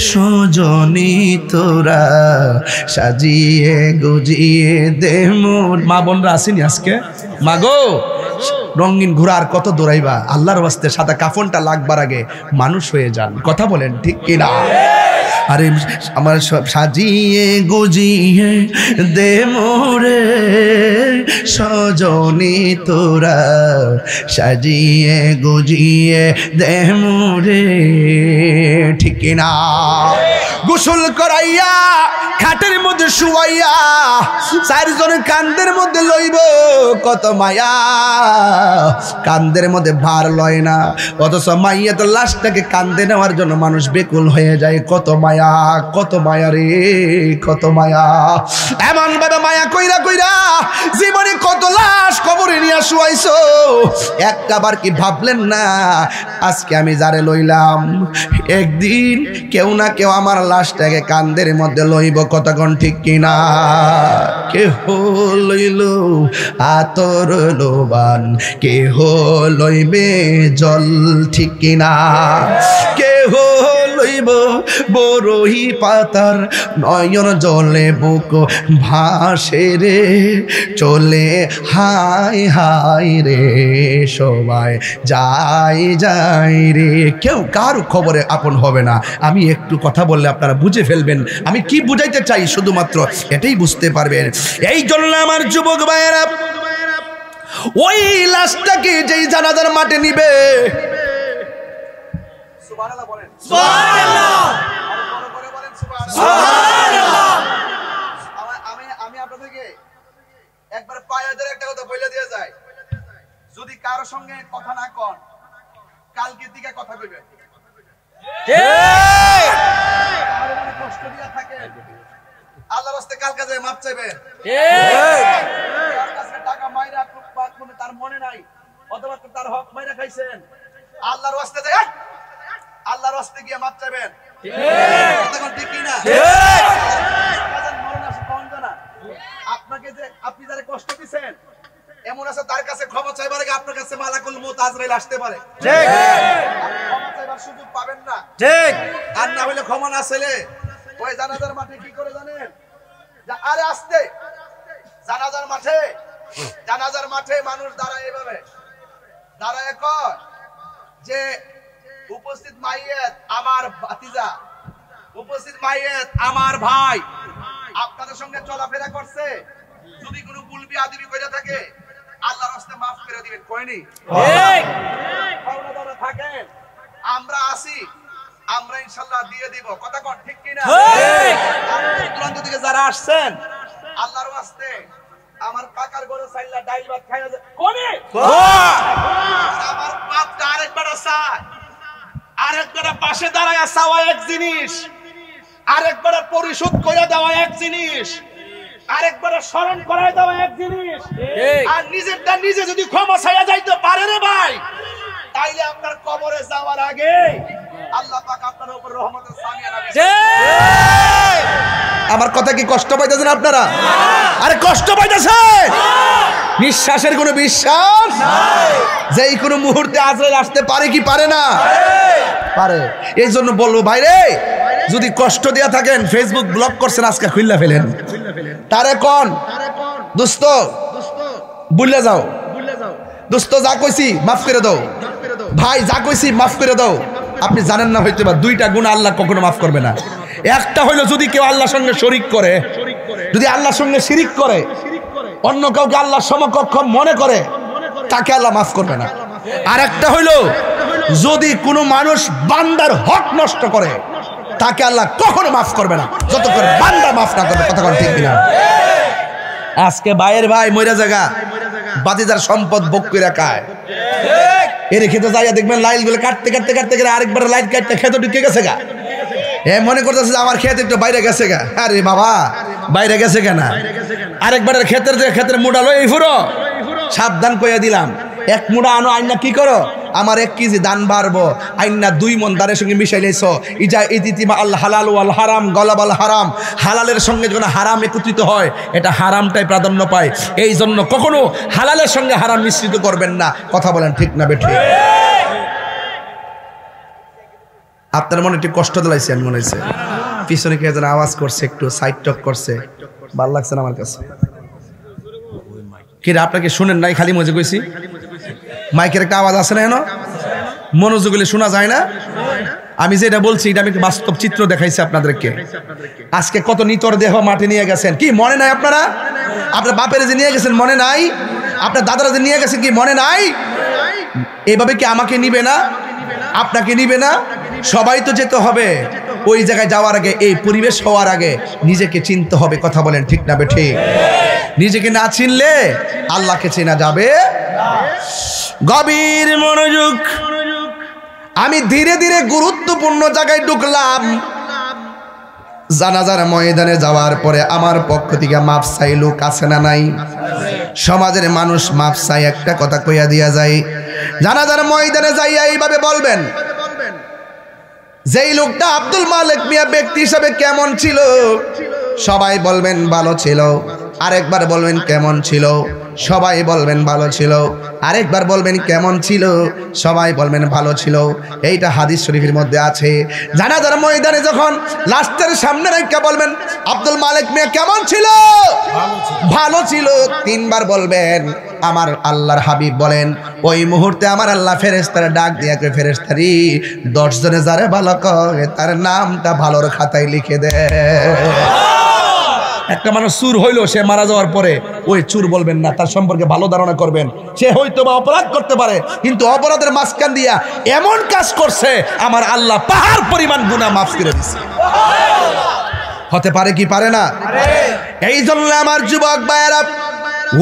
সজনী তোরা, সাজিয়ে গুজিয়ে দে মোর। মা বোনরা আসেনি আজকে? মা গো, রঙিন ঘোড়ার কত দৌড়াইবা? আল্লাহর ওয়াস্তে সাদা কাফনটা লাগবার আগে মানুষ হয়ে যান। কথা বলেন ঠিক কিনা? আরে আমার সব সাজিয়ে গুজিয়ে দে মোরে সজনী তোরা, সাজিয়ে গুজিয়ে দে মোরে, ঠিক কিনা? গোসল করাইয়া খাটের মধ্যে শুয়াইয়া 4 জনের কান্দের মধ্যে লইব, কত মায়া। কান্দের মধ্যে ভার লয় না, অথচ মাইয়া তো লাশটাকে কান্দে নেওয়ার জন্য মানুষ বেকুল হয়ে যায়। কত মায়া, কত মায়া রে, কত মায়া। এমন ভাবে মায়া কইরা কইরা জীবনে কত লাশ কবরে নিয়ে শুয়াইছো, একটা বার কি ভাবলেন না আজকে আমি যারে লইলাম একদিন কেউ না কেউ আমার লাশটাকে কান্দের মধ্যে লইব? কতক্ষণ ঠিক কিনা? কেহ লইল আতর লোবান, কেহ লইবে জল, ঠিক কিনা? কেহ লইব বরহি পাতার নয়ন জলে বুক ভাসে রে, চলে হাই হাই রে, সবাই যাই যাই রে। কেউ কারো খবরে আপন হবে না। আমি একটু কথা বললে আপনারা বুঝে ফেলবেন আমি কি বুঝাইতে চাই, শুধুমাত্র এটাই বুঝতে পারবেন। এই জন্য আমার যুবক ভাইয়েরা ওই লাশটাকে যেই জানাজার মাঠে নিবে, সুবহানাল্লাহ বলেন, সুবহানাল্লাহ, সুবহানাল্লাহ। আমি আপনাদেরকে একবার পায়ে ধরে একটা কথা বলে দিয়ে যায়, যদি কারোর সঙ্গে কথা না কন কালকের দিকে কথা কইবেন। কষ্ট দিয়া থাকে আল্লাহর রাস্তায় কালকে যায় মাপ চাইবেন। টাকা মাইরা তার মনে নাই, অথবা তার হক মাইরা খাইছেন, আল্লাহর রাস্তায় যায় আল্লাহর রাস্তায় গিয়ে মাপ চাইবেন। ঠিক কিনা? আপনাকে যে আপনি যারা কষ্ট দিচ্ছেন এমন আছে তার কাছে ক্ষমা চাইবার আগে আপনার কাছে মালাকুল মউত আজরাইল আসতে পারে। ঠিক। ক্ষমা চাইবার সুযোগ পাবেন না। ঠিক। আর না হলে ক্ষমা না চাইলে ওই জানাজার মাঠে কি করে জানেন? আরে আসতে জানাজার মাঠে মানুষ দাঁড়ায় এভাবে দাঁড়ায় কয় যে উপস্থিত মাইয়েত আমার ভাতিজা, উপস্থিত মাইয়েত আমার ভাই, আপনাদের সঙ্গে চলাফেরা করছে, যদি কোনো ভুল বিয়াদবি কইরা থাকে আল্লাহর রাস্তায় maaf করে দিবেন। কইনি? ঠিক। আপনারা থাকেন, আমরা আছি, আমরা ইনশাআল্লাহ দিয়ে দিব। কথা কোন ঠিক কি না? ঠিক। দূরান্ত থেকে যারা আসছেন আল্লাহর রাস্তায় আমার কাকার ঘরে চাইলা ডাল ভাত খাইয়া যায় কোনি? আমার বাপটা আরেকবার চায়, আরেকবার পাশে দাঁড়ায় চাওয়া এক জিনিস, আরেকবার পরিশোধ করে দেওয়া এক জিনিস, আরেকবার স্মরণ করায় দেওয়া এক জিনিস। আর নিজেরটা নিজে যদি ক্ষমা চাইয়া যাইতে পারে রে ভাই, তাইলে আপনার কবরে যাওয়ার আগে আল্লাহ পাক আপনার উপর রহমতের সামিয়া নাযিল করবেন। আমার কথা কি কষ্ট পাইতেছেন আপনারা? আরে কষ্ট পাইতেছেন? নিঃশ্বাসের কোনো বিশ্বাস নাই, যে এই কোনো মুহূর্তে আজরাইল আসতে পারে কি পারে না? পারে। এই জন্য বলবো ভাই রে, যদি কষ্ট দিয়া থাকেন ফেসবুক ব্লক করছেন আজকে খুললা ফেলেন। তারে কোন দোস্ত ভুলে যাও, দোস্ত যা কইছি মাফ করে দাও, ভাই যা কইছি মাফ করে দাও। আপনি জানেন না হয়তো বা দুইটা গুনাহ আল্লাহ কখনো মাফ করবে না। একটা হইলো যদি কেউ আল্লাহর সঙ্গে শরীক করে, যদি আল্লাহর সঙ্গে শিরিক করে, অন্য কাউকে আল্লাহর সমকক্ষ মনে করে, তাকে আল্লাহ মাফ করবে না। আর একটা হইলো যদি কোনো মানুষ বান্দার হক নষ্ট করে, তাকে আল্লাহ কখনো মাফ করবে না যতক্ষণ বান্দা মাফ না করবে। কথা ঠিক কিনা? আজকে ভাইয়ের ভাই মইরা জায়গা বাতিদার সম্পদ ভোগ করে খায়, এর খেতে যাইয়া দেখবেন লাইল গুলো কাটতে কাটতে কাটতে গেলে আরেকবার লাইট কাটতে খেতে ঢুকে গেছে গা। এ মনে করতেছে আমার ক্ষেত একটু বাইরে গেছে গা। আরে বাবা বাইরে গেছে কেনা? আরেকবারের ক্ষেতের মুড়া লই ফুরো, সাবধান কইয়া দিলাম। এক মুড়া আনো আইনা কি করো, আমার 1 কেজি দান বাড়বো, আইনা 2 মন দানের সঙ্গে মিশাই লাইছো। ইজা ইতিমা আল হালাল ওয়াল হারাম গলাবাল হারাম, হালালের সঙ্গে যখন হারাম একত্রিত হয় এটা হারামটাই প্রাধান্য পায়। এই জন্য কখনো হালালের সঙ্গে হারাম মিশ্রিত করবেন না। কথা বলেন ঠিক না বেঠিক? আপনার মনে একটু কষ্ট দিলাইছে, মনে হয়েছে পিছনে কে যেন আওয়াজ করছে, একটু সাইড টক করছে, ভালো লাগছে না আমার কাছে। কি রে আপনাকে শুনেন নাই? খালি মজে কইছি, মাইকের একটা আওয়াজ আছে না? এনো মনোযোগ হলে শোনা যায় না? আমি যেটা বলছি এটা আমি বাস্তব চিত্র দেখাইছি আপনাদেরকে। আজকে কত নিতর দেহ মাঠে নিয়ে গেছেন, কি মনে নাই আপনারা? আপনার বাপের যে নিয়ে গেছেন মনে নাই? আপনার দাদারা যে নিয়ে গেছেন কি মনে নাই? এইভাবে কি আমাকে নিবে না? আপনাকে নিবে না? সবাই তো যেতে হবে। ওই জায়গায় যাওয়ার আগে, এই পরিবেশ হওয়ার আগে নিজেকে চিনতে হবে। কথা বলেন ঠিক না বেঠিক? নিজেকে না চিনলে আল্লাহকে চেনা যাবে। গভীর মনোযোগ। আমি ধীরে ধীরে গুরুত্বপূর্ণ জায়গায় ঢুকলাম। জানাজার ময়দানে যাওয়ার পরে আমার পক্ষ থেকে মাপ চাই লোক আছে না নাই? সমাজের মানুষ মাপ চাই একটা কথা কইয়া দিয়া যায়। জানাজার ময়দানে যাইয়া এইভাবে বলবেন, যেই লোকটা আব্দুল মালিক মিয়া ব্যক্তি হিসাবে কেমন ছিল? সবাই বলবেন ভালো ছিল। আরেকবার বলবেন কেমন ছিল? সবাই বলবেন ভালো ছিল। আরেকবার বলবেন কেমন ছিল? সবাই বলবেন ভালো ছিল। এইটা হাদিস শরীফের মধ্যে আছে। জানাজার ময়দানে যখন লাস্টের সামনে রেখে বলবেন আব্দুল মালিক মিয়া কেমন ছিল? ভালো ছিল। 3 বার বলবেন। আমার আল্লাহর হাবিব বলেন ওই মুহূর্তে আমার আল্লাহ ফেরেশতার ডাক দিয়া কয়, ফেরেশতারি 10 জনে যারে ভালো করে তার নামটা ভালোর খাতায় লিখে দে। একটা মানুষ চুর হইলো, সে মারা যাওয়ার পরে ওই চুর বলবেন না, তার সম্পর্কে ভালো ধারণা করবেন। সে হয়তো বা অপরাধ করতে পারে, কিন্তু অপরাধের মাঝখান দিয়া এমন কাজ করছে আমার আল্লাহ পাহাড় পরিমাণ গুনাহ মাফ করে দিছে। হতে পারে কি পারে না? এই জন্য আমার যুবক ভাইয়েরা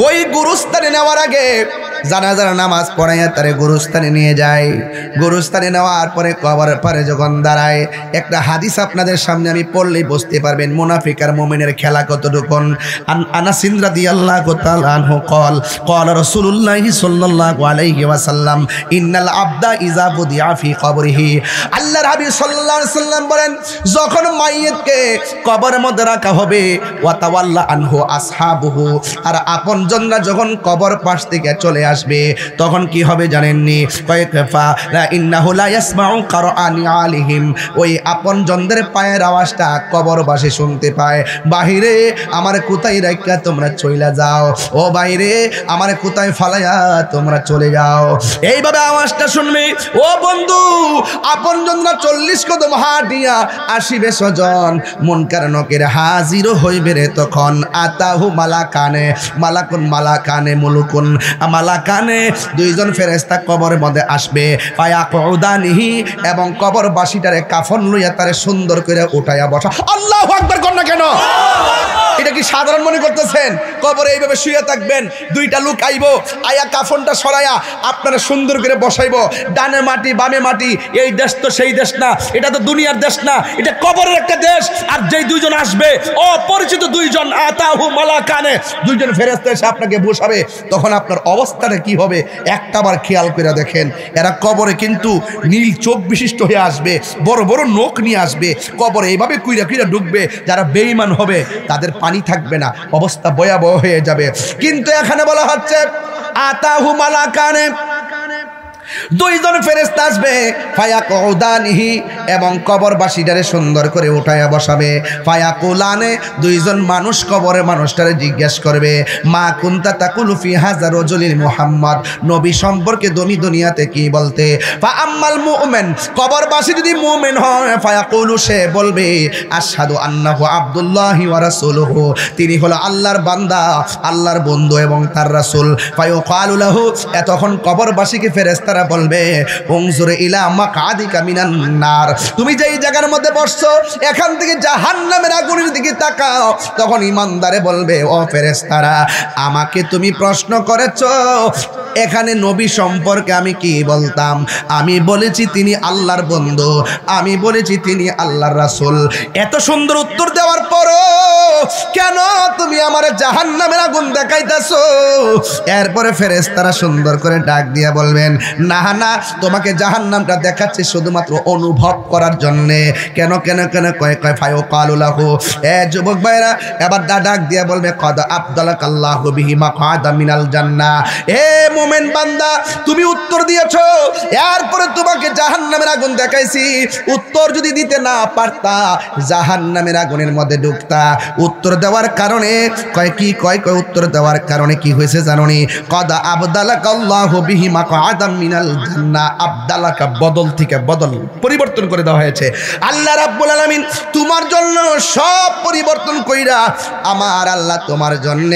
ওই গুরুস্থানে নেওয়ার আগে জানাজার নামাজ পড়াইয়া তারে গুরুস্থানে নিয়ে যায়। গুরুস্থানে নেওয়ার পরে কবরের পারে যখন দাঁড়ায়, একটা হাদিস আপনাদের সামনে আমি পড়লেই বুঝতে পারবেন মুনাফিক আর মুমিনের খেলা কতটুকুন। আনাস রাদিয়াল্লাহু তাআলা আনহু قال قال رسول الله صلى الله عليه وسلم ان العبد اذا وضع في قبره, আল্লাহর হাবিব সাল্লাল্লাহু আলাইহি ওয়াসাল্লাম বলেন যখন মাইয়িতকে কবরের মধ্যে রাখা হবে ওয়া তাওয়াল্লা আনহু আসহাবুহু, আর আপনজনরা যখন কবর পাশ থেকে চলে আসবে তখন কি হবে জানেননি? কয়েকফা লা ইন্নাহু লা ইয়াসমাউ কারআনি আলিহিম, ওই আপনজনদের পায়ের আওয়াজটা কবরবাসী শুনতে পায়। বাহিরে আমার কোথায় রাখা তোমরা চইলা যাও, ও বাইরে আমার কোথায় ফালাইয়া তোমরা চলে যাও, এইভাবে আওয়াজটা শুনবে। ও বন্ধু, আপনজনরা 40 কদম হাঁটিয়া আসিবে স্বজন, মুনকার নকির হাজির হইবে রে তখন। আতাহু মালাকানে, মালাকানে মুলুকুন, মালাকানে দুইজন ফেরেশতা কবরের মধ্যে আসবে। ফায়াকুদানিহি, এবং কবরবাসীটারে কাফন লইয়া তারে সুন্দর করে উঠাইয়া বসা। আল্লাহু আকবার কর না কেন? এটা কি সাধারণ মনে করতেছেন? কবরে এইভাবে শুয়ে থাকবেন, দুইটা লোক আইবো, আয়া কাফনটা সরাইয়া আপনারা সুন্দর করে বসাইবো। ডানে মাটি বামে মাটি, এই দেশ তো সেই দেশ না, এটা তো দুনিয়ার দেশ না, এটা কবরের একটা দেশ। আর যেই দুইজন আসবে অপরিচিত দুইজন, আতাহু মালাকানে, দুইজন ফেরেশতা এসে আপনাকে বসাবে, তখন আপনার অবস্থাটা কি হবে একটাবার খেয়াল করে দেখেন। এরা কবরে কিন্তু নীল চোখ বিশিষ্ট হয়ে আসবে, বড় বড় নখ নিয়ে আসবে, কবরে এইভাবে কুইরা কুইরা ঢুকবে। যারা বেঈমান হবে তাদের পানি থাকবে না, অবস্থা ভয়াবহ হয়ে যাবে। কিন্তু এখানে বলা হচ্ছে আতাহু মালাকানে, দুইজন ফেরেশতা আসবে। ফায়াকুদানিহি, এবং কবরবাসীটারে সুন্দর করে উঠায়া বসাবে। ফায়াকুলানে, দুইজন মানুষ কবরে মানুষটারে জিজ্ঞেস করবে মা কুনতা তাকুলু ফি হাযা রাজুলিল মুহাম্মদ, নবী সম্পর্কে তুমি দুনিয়াতে কি বলতে? ফা আম্মাল মুমিন, কবরবাসী যদি মুমিন হয়, ফায়াকুলু, সে বলবে আশহাদু আন্নাহু আব্দুল্লাহি ওয়া রাসূলুহু, তিনি হলো আল্লাহর বান্দা, আল্লাহর বন্ধু এবং তার রাসূল। ফায়ুকালু লাহু, তখন কবরবাসীকে ফেরেশতা বলবে উনজুর ইলা মাকআদিকা মিনান নার, তুমি যেই জায়গার মধ্যে বসছো এখান থেকে জাহান্নামের আগুনের দিকে তাকাও। তখন ঈমানদারে বলবে ও ফেরেশতারা, আমাকে তুমি প্রশ্ন করেছো এখানে নবী সম্পর্কে আমি কি বলতাম? আমি বলেছি তিনি আল্লাহর বন্ধু, আমি বলেছি তিনি আল্লাহর রাসূল। এত সুন্দর উত্তর দেওয়ার পরও কেন তুমি আমার জাহান্নামের আগুন দেখাইতেছো? এরপরে ফেরেশতারা সুন্দর করে ডাক দিয়া বলবেন না না, তোমাকে জাহান্নামটা দেখাচ্ছি শুধুমাত্র অনুভব করার জন্য। কেন কেন কেন কয় ফায়ুকালু লাহু, এ যুবক ভাইরা এবার ডাক দিয়া বলবে কদ আবদালাকাল্লাহু বিহি মাকআদা মিনাল জান্নাহ, এ মুমিন বান্দা তুমি উত্তর দিয়েছো, এরপরে তোমাকে জাহান্নামের আগুন দেখাইছি। উত্তর যদি দিতে না পারতা জাহান্নামের আগুনের মধ্যে ঢুকতা। উত্তর দেওয়ার কারণে কয় উত্তর দেওয়ার কারণে কি হয়েছে জানোনি? কদ আবদালাকাল্লাহু বিহি মাকআদা মিনাল জান্নাহ, আবদালাকা বদল থেকে বদল পরিবর্তন করে দেওয়া হয়েছে। আল্লাহ রাব্বুল আলামিন তোমার জন্য সব পরিবর্তন কইরা আমার আল্লাহ তোমার জন্য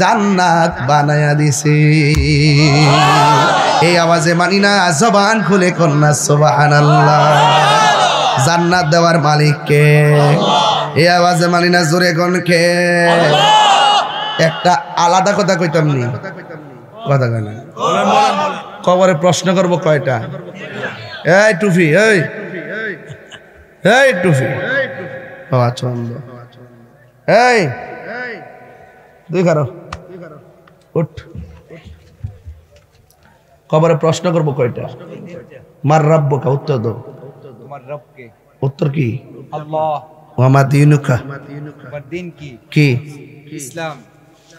জান্নাত বানায়া দিছে। এই আওয়াজে মানি না, জবান খুলে কন্যা সুবহানাল্লাহ। জান্নাত দেওয়ার মালিক কে? এই আওয়াজে মানি না, জোরে কোন কে? একটা আলাদা কথা কইতাম নি, কথা কয় না, কবরে প্রশ্ন করব কয়টা? এই টুফি, এই টুফি, এই দুই খারো উঠ। কবরে প্রশ্ন করব কয়টা? মার রাব্বুকা, উত্তর দাও। তোমার রব কে? উত্তর কি? আল্লাহ। ওয়া মা দীনুকা, তোমার দ্বীন কি? কি? ইসলাম।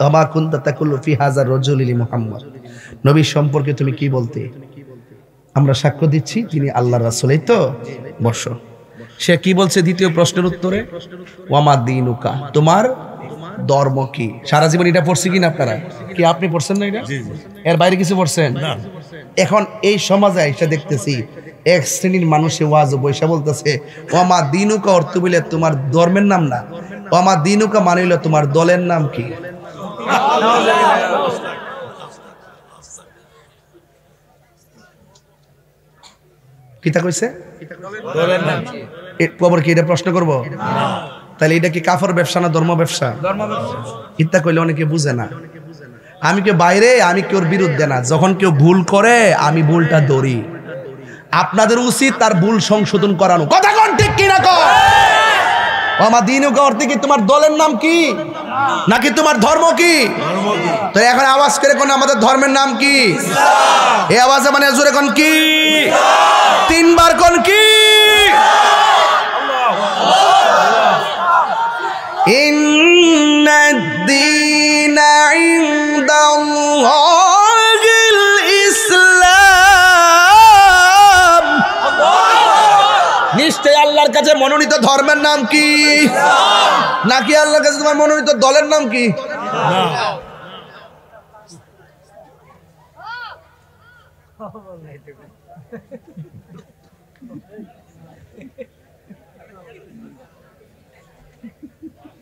আমা কুনতা তাকুলু ফি হাযা রাজুলিল মুহাম্মদ, নবী সম্পর্কে তুমি কি বলতে? আমরা সাক্ষ্য দিচ্ছি তিনি আল্লাহর রাসূল। এই তো বর্ষ। সে কি বলছে দ্বিতীয় প্রশ্নের উত্তরে? ওয়া মা দীনুকা, তোমার ধর্ম কি? সারা জীবন এটা পড়ছি কিনা আপনারা? কি আপনি পড়ছেন না এটা? এর বাইরে কিছু পড়ছেন না? এখন এই সমাজে এসে দেখতেছি এক শ্রেণীর মানুষে ওয়াজ বৈশা বলতেছে ওয়া মা দীনুকা, অর্থ বলে তোমার ধর্মের নাম না, ওয়া মা দীনুকা মানে হলো তোমার দলের নাম কি? কিতা কইছে? কবর কি এটা প্রশ্ন করব? তাহলে এটা কি কাফর ব্যবসা না ধর্ম ব্যবসা? ইত্যা কইলে অনেকে বুঝে না। আমি কেউ বাইরে, আমি কেউ বিরুদ্ধে না। যখন কেউ ভুল করে আমি ভুলটা ধরি। আপনাদের উচিত তার ভুল সংশোধন করানো। কথা কোন ঠিক কি না কর? আমার দিনুকা অর্থে কি তোমার দলের নাম কি নাকি তোমার ধর্ম কি? তো এখন আওয়াজ করে কোন আমাদের ধর্মের নাম কি? এই আওয়াজে মানে জোরে কোন কি? তিনবার কোন কি? ইন্নাদ-দীনা ইনদাল্লাহিল ইসলাম। নিশ্চয় আল্লাহর কাছে মনোনীত ধর্মের নাম কি? নাকি আল্লাহর কাছে তোমার মনোনীত দলের নাম কি?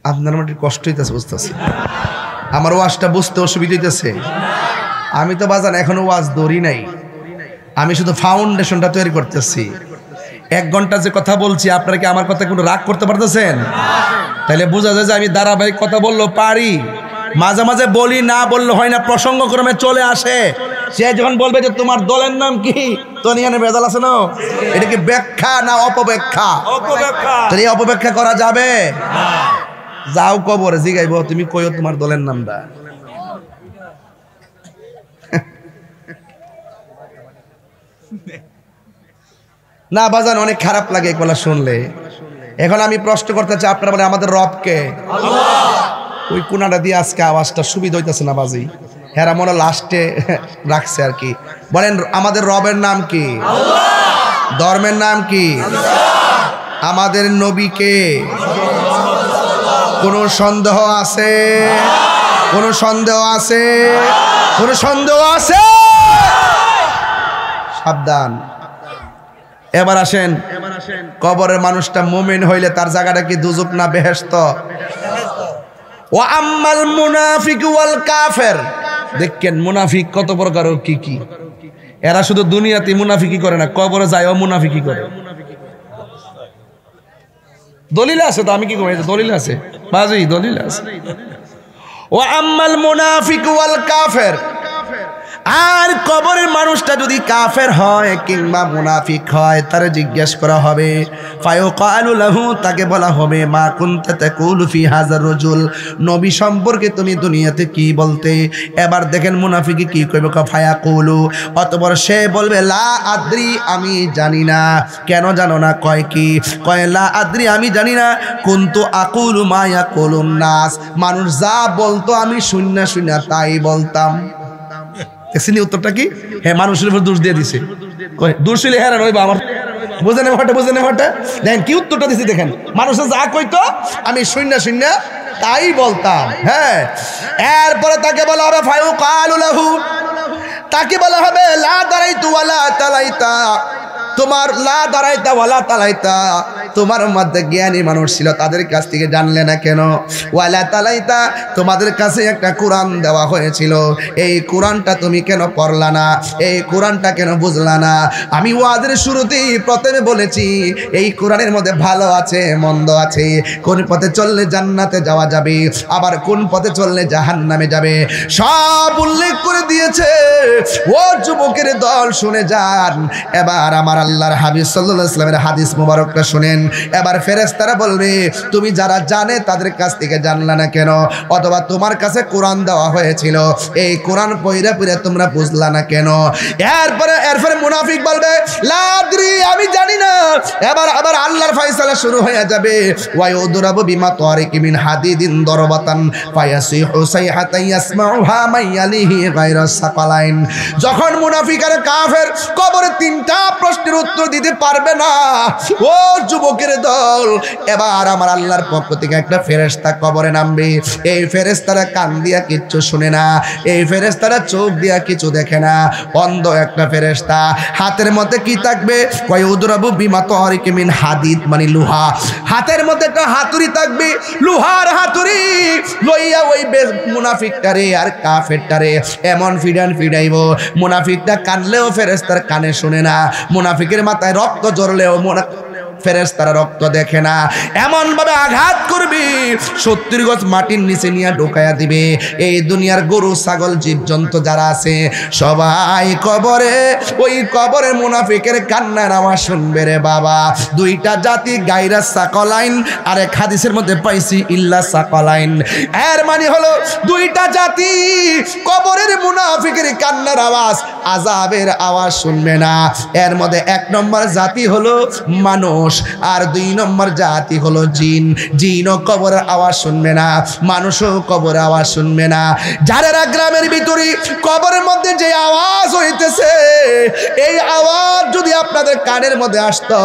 আপনার আমার কষ্ট হইতেছে, বুঝতেছি। আমার ওয়াজটা বুঝতে অসুবিধা হইতেছে। আমি তো বাজান এখনো ওয়াজ ধরি নাই, আমি শুধু ফাউন্ডেশনটা তৈরি করতেছি। 1 ঘন্টা যে কথা বলছি, আপনারা কি আমার কথা কোনো রাগ করতে পারতেছেন? তাহলে বোঝা যায় যে আমি ধারাবাহিক কথা বললেও পারি। মাঝে মাঝে বলি, না বললে হয় না, প্রসঙ্গক্রমে চলে আসে। সে যখন বলবে যে তোমার দলের নাম কি, তো এখানে ভেজাল আছে না? এটা কি ব্যাখ্যা না অপব্যাখ্যা? তাহলে এই অপব্যাখ্যা করা যাবে? যাও কবরে জিগাইব, তুমি কইও তোমার দলের নামটা। না বাজান, অনেক খারাপ লাগে এগুলা শুনলে। এখন আমি প্রশ্ন করতে চাই, আপনারা বলে আমাদের রবকে? ওই কোনাটা দিয়ে আজকে আওয়াজটা সুবিধা হইতেছে না বাজি, হেরা মনে লাস্টে রাখছে আর কি। বলেন আমাদের রবের নাম কি? ধর্মের নাম কি? আমাদের নবীকে কোন সন্দেহ আছে? কোন সন্দেহ আছে? কোন সন্দেহ আছে? সাবধান। এবার আসেন, কবরের মানুষটা মুমিন হইলে তার জায়গাটা কি দুজক না বেহেশত? ওয়া আম্মাল মুনাফিকু ওয়াল কাফের। দেখেন মুনাফিক কত প্রকার, কি কি। এরা শুধু দুনিয়াতে মুনাফিকি করে না, কবরে যায়ও মুনাফিকি করে। দলিল আছে তো, আমি কি করি? দলিল আছে বাজি, দলিল আছে। ওয়া আম্মাল মুনাফিকু ওয়াল কাফের। আর কবরের মানুষটা যদি কাফের হয় কিংবা মুনাফিক হয়, তারে জিজ্ঞেস করা হবে, ফায়ুকালু লাহু, তাকে বলা হবে, মা কুনতা তাকুলু ফি হাযার রাজুল, নবী সম্পর্কে তুমি দুনিয়াতে কি বলতে? এবার দেখেন মুনাফিকি কি কইবে, ফায়াকুলু, অতঃপর সে বলবে, লা আদ্রি, আমি জানি না। কেন জানো না? কয় কি? কয় লা আদ্রি, আমি জানি না। কুনতু আকুলু মা ইয়াকুলুন নাস, মানুষ যা বলতো আমি শুননা শুননা তাই বলতাম। দেখছেন উত্তরটা কি? হ্যাঁ, মানুষের উপর দোষ দিয়ে দিছে। দোষ ছিল হ্যাঁ নইবা আমার, বুঝে নেব হঠাৎ, বুঝে নেব হঠাৎ। দেখেন কি উত্তরটা দিছে, দেখেন মানুষের যা কইতো আমি শুননা শুননা তাই বলতাম। হ্যাঁ, এরপরে তাকে বলা হবে ফায়ুকালু লাহু, তাকে বলা হবে লা দারাইতু ওয়ালা তালাইতা, তোমার লা দারাইতা ওয়ালা তালাইতা, তোমার মধ্যে জ্ঞানী মানুষ ছিল, তাদের কাছ থেকে জানলে না কেন? ওয়ালা তালাইতা, তোমাদের কাছে একটা কোরআন দেওয়া হয়েছিল, এই কোরআনটা তুমি কেন পড়লা না? এই কোরআনটা কেন বুঝলা না? আমি ওয়াজের শুরুতেই প্রথমে বলেছি, এই কোরআনের মধ্যে ভালো আছে, মন্দ আছে, কোন পথে চললে জান্নাতে যাওয়া যাবে, আবার কোন পথে চললে জাহান্নামে যাবে, সব উল্লেখ করে দিয়েছে। ও যুবকের দল শুনে যান। এবার আমার আল্লাহর হাবিব সাল্লাল্লাহু আলাইহি ওয়াসাল্লামের হাদিস মুবারকটা শুনেন। এবার ফেরেশতারা বলবে, তুমি যারা জানে তাদের কাছ থেকে জানলা না কেন? অথবা তোমার কাছে কোরআন দেওয়া হয়েছিল, এই কোরআন পড়ে পড়ে তোমরা বুঝলা না কেন? এরপরে মুনাফিক বলবে, লা আদরি, আমি জানি না। এবার আবার আল্লাহর ফয়সালা শুরু হয়ে যাবে, ওয়া ইউদরাবু বিমা তারিকি মিন হাদিদিন দরবাতান ফায়াসিহু সাইহাতান ইয়াসমাউহা মাইয়ালিহি গায়রা সাকালাইন। যখন মুনাফিক আর কাফের কবরে 3টা প্রশ্নের উত্তর দিতে পারবে না, ও যুবকের দল, এবার আমার আল্লাহর পক্ষ থেকে একটা ফেরেশতা কবরে নামবে। এই ফেরেশতারা কান দিয়া কিচ্ছু শুনে না, এই ফেরেশতারা চোখ দিয়া কিছু দেখে না, অন্ধ একটা ফেরেশতা। হাতের মধ্যে কি থাকবে? কয় উদরাবু বিমা তারিকি মিন হাদিদ, মানে লোহা। হাতের মধ্যে একটা হাতুড়ি থাকবে, লোহার হাতুড়ি লইয়া ওই মুনাফিকটারে আর কাফেরটারে এমন ফিডাইব, মুনাফিকটা কানলেও ফেরেশতার কানে শুনে না, মুনাফিকের মাথায় রক্ত ঝরলেও ফেরেশতারা রক্ত দেখে না, এমন ভাবে আঘাত করবে 70 গজ মাটির নিচে নিয়ে ঢোকায়া দিবে। এই দুনিয়ার গরু ছাগল জীবজন্তু যারা আছে সবাই কবরে, ওই কবরে মুনাফিকের কান্নার আওয়াজ শুনবে রে বাবা। দুইটা জাতি গায়রা সাকলাইন, আর এক হাদিসের মধ্যে পাইছি ইল্লা সাকলাইন। এর মানে হলো দুইটা জাতি কবরের মুনাফিকের কান্নার আওয়াজ, আযাবের আওয়াজ শুনবে না। এর মধ্যে 1 নম্বর জাতি হলো মানুষ, আর 2 নম্বর জাতি হলো জিন। জিনও কবরের আওয়াজ শুনবে না, মানুষও কবরের আওয়াজ শুনবে না। যারা গ্রামের ভিতরে কবরের মধ্যে যে আওয়াজ হইতেছে, এই আওয়াজ যদি আপনাদের কানের মধ্যে আসতো,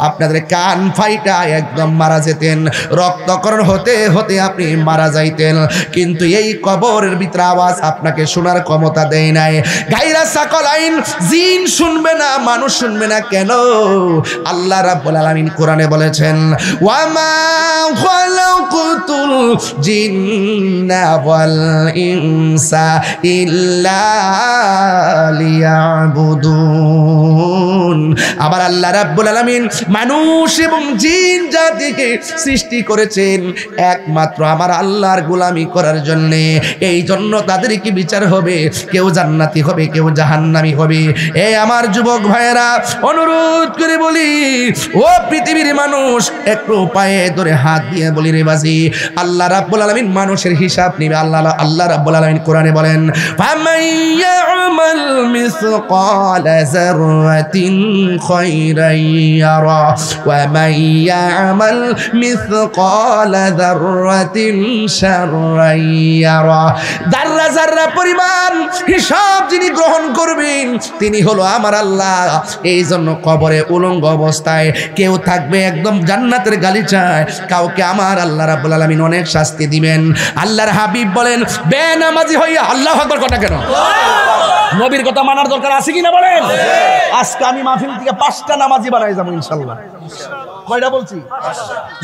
আপনাদের কান ফাইটা একদম মারা যেতেন, রক্তকরণ হতে হতে আপনি মারা যাইতেন। কিন্তু এই কবরের ভিতরে আওয়াজ আপনাকে শোনার ক্ষমতা দেয় নাই। গায়রা সাকলাইন, জিন শুনবে না, মানুষ শুনবে না। কেন? আল্লাহ রাব্বুল আলামিন কোরআনে বলেছেন, ওয়া মা খালাকুতুল জিন্না ওয়াল ইনসা ইল্লা লিয়াবুদুন। আবার আল্লাহ রাব্বুল আলামিন মানুষ এবং জিন জাতিকে সৃষ্টি করেছেন একমাত্র আমার আল্লাহর গোলামি করার জন্য। এই জন্য তাদের কি বিচার হবে, কেউ জান্নাতি হবে, কেউ জাহান্নামী হবে। এই আমার যুবক ভাইয়েরা, অনুরোধ করে বলি, ও পৃথিবীর মানুষ, একটু পায়ে ধরে হাত দিয়ে বলি রে বাজি, আল্লাহ রাব্বুল আলামিন মানুষের হিসাব নিবে। আল্লাহ রাব্বুল আলামিন কোরআনে বলেন, ফামান ইয়ামাল মিসকালা যাররাতিন খায়রান ইয়ারা ওয়া মান ইয়ামাল মিসকালা যাররাতিন শাররান ইয়ারা। যাররা যাররা পরিমাণ হিসাব যিনি গ্রহণ করবেন তিনি হলো আমার আল্লাহ। এই জন্য কবরে উলঙ্গ অবস্থায় কেউ থাকবে একদম জান্নাতের গালিচায়, কাউকে আমার আল্লাহ রাব্বুল আলামিন অনেক শাস্তি দিবেন। আল্লাহর হাবিব বলেন, বেনামাজি হইয়া আল্লাহু আকবার কথা কেন? নবীর কথা মানার দরকার আছে কিনা বলেন? আজকে আমি মাহফিল থেকে 5টা নামাজি বানাই যাবো ইনশাআল্লাহ। কয়টা বলছি?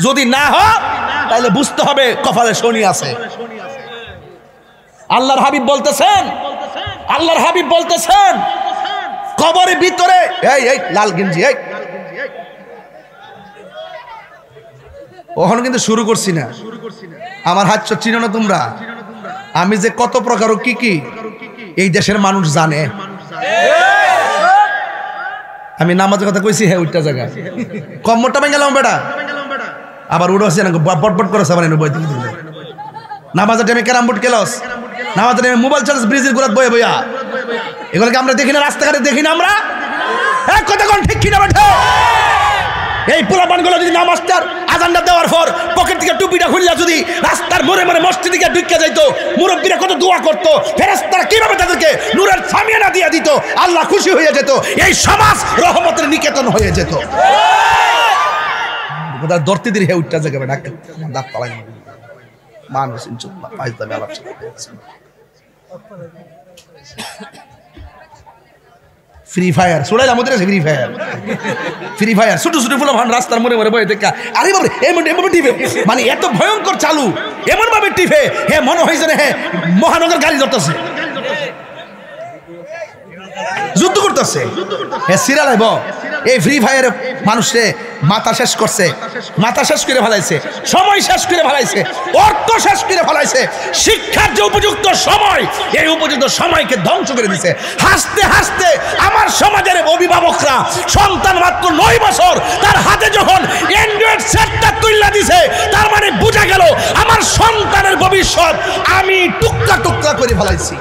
যদি না হয় তাহলে বুঝতে হবে কপালে শনি আছে। আল্লাহর হাবিব বলতেছেন কবরের ভিতরে, এই লাল গেঞ্জি, এই ওখানে কিন্তু শুরু করছি না, আমার হাত চিনো না তোমরা? আমি যে কত প্রকার কি এই দেশের মানুষ জানে। আমি নামাজের কথা কইছি, হ্যাঁ ওইটা জায়গা কম মোটা ভেঙে গেলাম বেটা, আবার উড়ে হচ্ছে না বটবট করে সবাই নামাজের টাইমে ক্যারাম বোর্ড খেলস, নামাজের টাইমে মোবাইল চার্জ ব্রিজের গোড়াত বয়ে বইয়া, এগুলোকে আমরা দেখি না, রাস্তাঘাটে দেখি না আমরা? এক কথা কোন ঠিক কিনা বেটা? এই পোলাপানগুলো যদি নামাজটার আজানটা দেওয়ার পর পকেট থেকে টুপিটা খুললা যদি রাস্তার মোড়ে মোড়ে মসজিদ দিকে ঢুকে যাইতো, মুরব্বীরা কত দোয়া করতো, ফেরেশতারা কিভাবে তাদেরকে নূরের সামিয়ানা দিয়ে দিত, আল্লাহ খুশি হয়ে যেত, এই সমাজ রহমতের নিকেতন হয়ে যেত। ধরতে দিলে হে উঠতে যাবে না, দাঁত পালাই মানুষ ফ্রি ফায়ার ছোড়াইলাম ওদের ফ্রি ফায়ার ছোট ছোট ফুল রাস্তার মোড়ে মোড়ে বয়ে দেখা, আরে বাবরে এমন টিপে, মানে এত ভয়ঙ্কর চালু, এমন ভাবে টিপে হে মনে হয় যেন হ্যাঁ মহানগর গাড়ি ধরতেছে, যুদ্ধ করতেছে। হ্যাঁ সিরিয়াল এই ফ্রি ফায়ারে মানুষে মাথা শেষ করছে, মাথা শেষ করে ফেলাইছে, সময় শেষ করে ফেলাইছে, অর্থ শেষ করে ফেলাইছে, শিক্ষার যে উপযুক্ত সময় এই উপযুক্ত সময়কে ধ্বংস করে দিছে। হাসতে হাসতে আমার সমাজের অভিভাবকরা সন্তান মাত্র 9 বছর তার হাতে যখন অ্যান্ড্রয়েড সেটটা তুইলা দিছে, তার মানে বোঝা গেল আমার সন্তানের ভবিষ্যৎ আমি টুকরা টুকরা করে ফেলাইছি।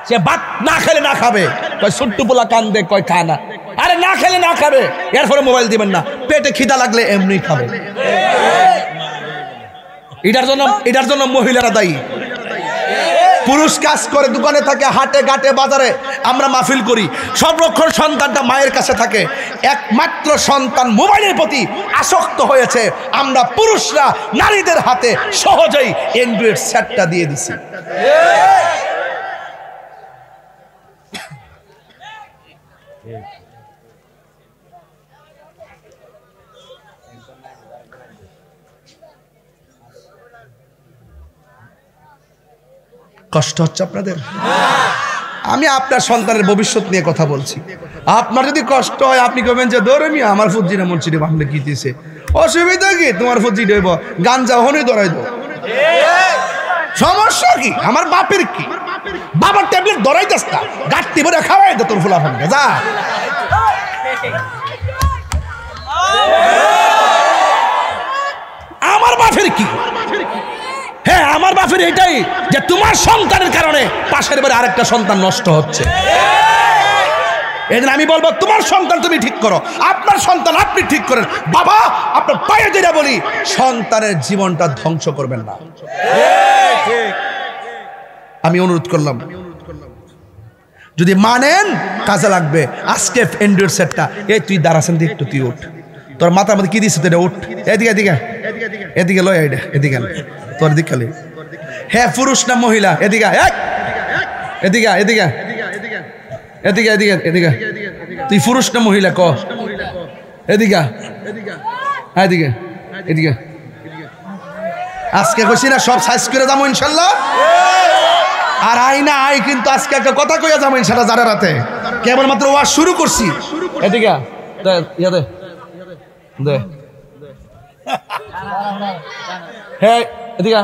সে ভাত না খেলে না খাবে, কয় ছোট্ট পোলা কান্দে, কয় খায় না, আরে না খেলে না খাবে, এরপরে মোবাইল দিবেন না, পেটে খিদা লাগলে এমনি খাবে। এটার জন্য মহিলারা দায়ী। পুরুষ কাজ করে, দোকানে থাকে, হাটে ঘাটে বাজারে, আমরা মাহফিল করি, সংরক্ষণ সন্তানটা মায়ের কাছে থাকে, একমাত্র সন্তান মোবাইলের প্রতি আসক্ত হয়েছে, আমরা পুরুষরা নারীদের হাতে সহজেই অ্যান্ড্রয়েড সেটটা দিয়ে দিছি। কষ্ট হচ্ছে আপনাদের? আমি আপনার সন্তানের ভবিষ্যৎ নিয়ে কথা বলছি। আপনার যদি কষ্ট হয় আপনি কবেন যে ধরে মি আমার ফুজিরা মনছিরে ভাবলে কি দিছে, অসুবিধা কি? তোমার ফুজি দেব গাঞ্জা হনই ধরাই দাও, সমস্যা কি? আমার বাপের কি? বাবার ট্যাবলেট ধরাই দাস না, গাঁটটি ভরে খাওয়াই দে তোর ফুলা ফানকে যা। আমার বাপের কি? হ্যাঁ, আমার বাপের এটাই যে তোমার সন্তানের কারণে পাশের বাড়ি আরেকটা সন্তান নষ্ট হচ্ছে। এদিন আমি বলবো তোমার সন্তান তুমি ঠিক করো, আপনার সন্তান আপনি ঠিক করেন। বাবা আপনার পায়ে যেটা বলি, সন্তানের জীবনটা ধ্বংস করবেন না। আমি অনুরোধ করলাম, যদি মানেন কাজে লাগবে। আজকে এন্ড্রয়েড সেটটা, এই তুই দাঁড়াছেন একটু, তুই উঠ, তোর মাথার মধ্যে কি দিচ্ছে তুই উঠ, এদিকে এদিকে এদিকে লয়, এদিকে তোর দিকে। হ্যাঁ, পুরুষ না মহিলা? এদিকে এদিকে এদিকে এদিকে এদিকে এদিকে, তুই পুরুষ না মহিলা ক? এদিকে এদিকে এদিকে। আজকে কইছি না সব সাইজ করে যাবো ইনশাল্লাহ। আর আইনা আই কিন্তু আজকে একটা কথা কইয়া যাবো ইনশাল্লাহ। যারা রাতে কেবলমাত্র ওয়াজ শুরু করছি। এদিকে ইয়াদে দে, হ্যাঁ এদিকে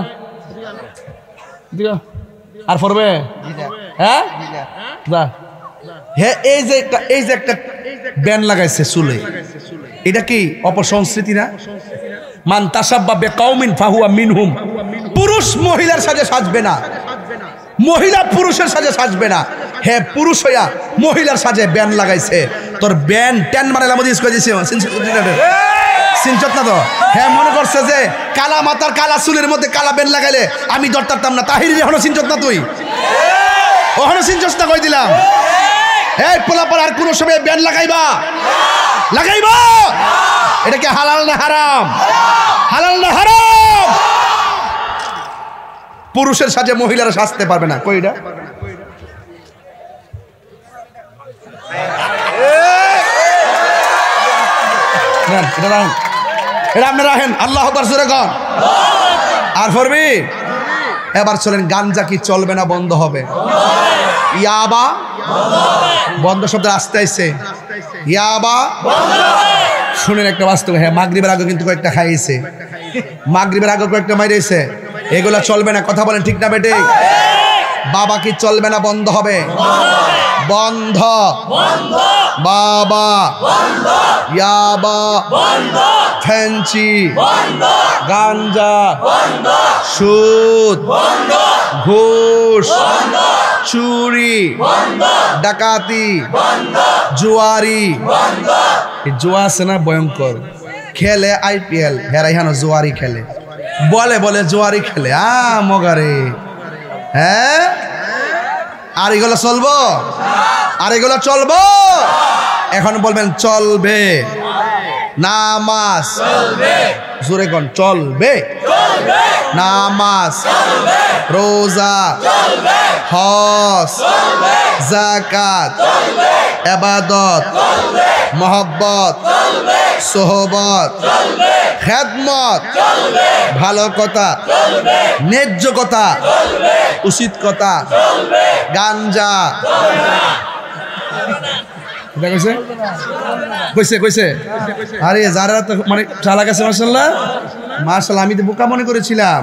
এদিকে। আর পড়বে? হ্যাঁ হ্যাঁ, এই যে একটা ব্যান লাগাইছে চুলে, এটা কি অপসংস্কৃতি না? মান তাসাব্বা বিকাউমিন ফাহুয়া মিনহুম। পুরুষ মহিলার সাজে সাজবে না, মহিলা পুরুষের সাজে সাজবে না। হ্যাঁ, পুরুষ হইয়া মহিলার সাজে ব্যান লাগাইছে। তোর ব্যান টেন মানে লামদিস কই দিছে সিনচত না তো। হ্যাঁ, মনে করছে যে কালা মাথার কালা চুলের মধ্যে কালা ব্যান লাগাইলে আমি ধরতাম না। তাহির এখনো সিনচত না, তুই ওখানে সিনচত না কই দিলাম। এই পোলাপার আর কোন সময় ব্যান লাগাইবা লাগাইবা, এটা কি হালাল না হারাম? হালাল না হারাম? পুরুষের সাথে মহিলারা সাজতে পারবে না। কইটা এটা রাখেন, এটা আপনি রাখেন। আল্লাহ আকবার জোরে কন। আর ফরবি এবার চলেন, গাঞ্জা কি চলবে না বন্ধ হবে? ইয়াবা বন্ধ শব্দ আসতে আইছে, ইয়াবা শুনেন একটা বাস্তব। হ্যাঁ, মাগরিবের আগে কিন্তু কয়েকটা খাইয়েছে, মাগরিবের আগে কয়েকটা মাইরেছে। এগুলা চলবে না, কথা বলেন ঠিক না বেটে? বাবা কি চলবে না বন্ধ হবে? বন্ধ। বাবা, ইয়াবা, ফেন্সি, গাঞ্জা, সুদ, ঘুষ, চুরি, ডাকাতি, জুয়ারি। জুয়া আছে না ভয়ঙ্কর, খেলে IPL, হেরাই হানো জুয়ারি খেলে, বলে বলে জুয়ারি খেলে। মগারে হ্যাঁ, আর এগুলো চলবো? আর এগুলো চলবো? এখন বলবেন চলবে। নামাজ জোরে কোন চলবে? নামাজ, রোজা, হজ, যাকাত, ইবাদত, মহব্বত, সোহবত, খেদমত, ভালো কথা, ন্যায্য কথা, উচিত কথা, গাঞ্জা কইছে কইছে। আরে যারা তো মানে চালাক আছে মাশাআল্লাহ, মাশাআল্লাহ। আমি তো বোকা মনে করেছিলাম,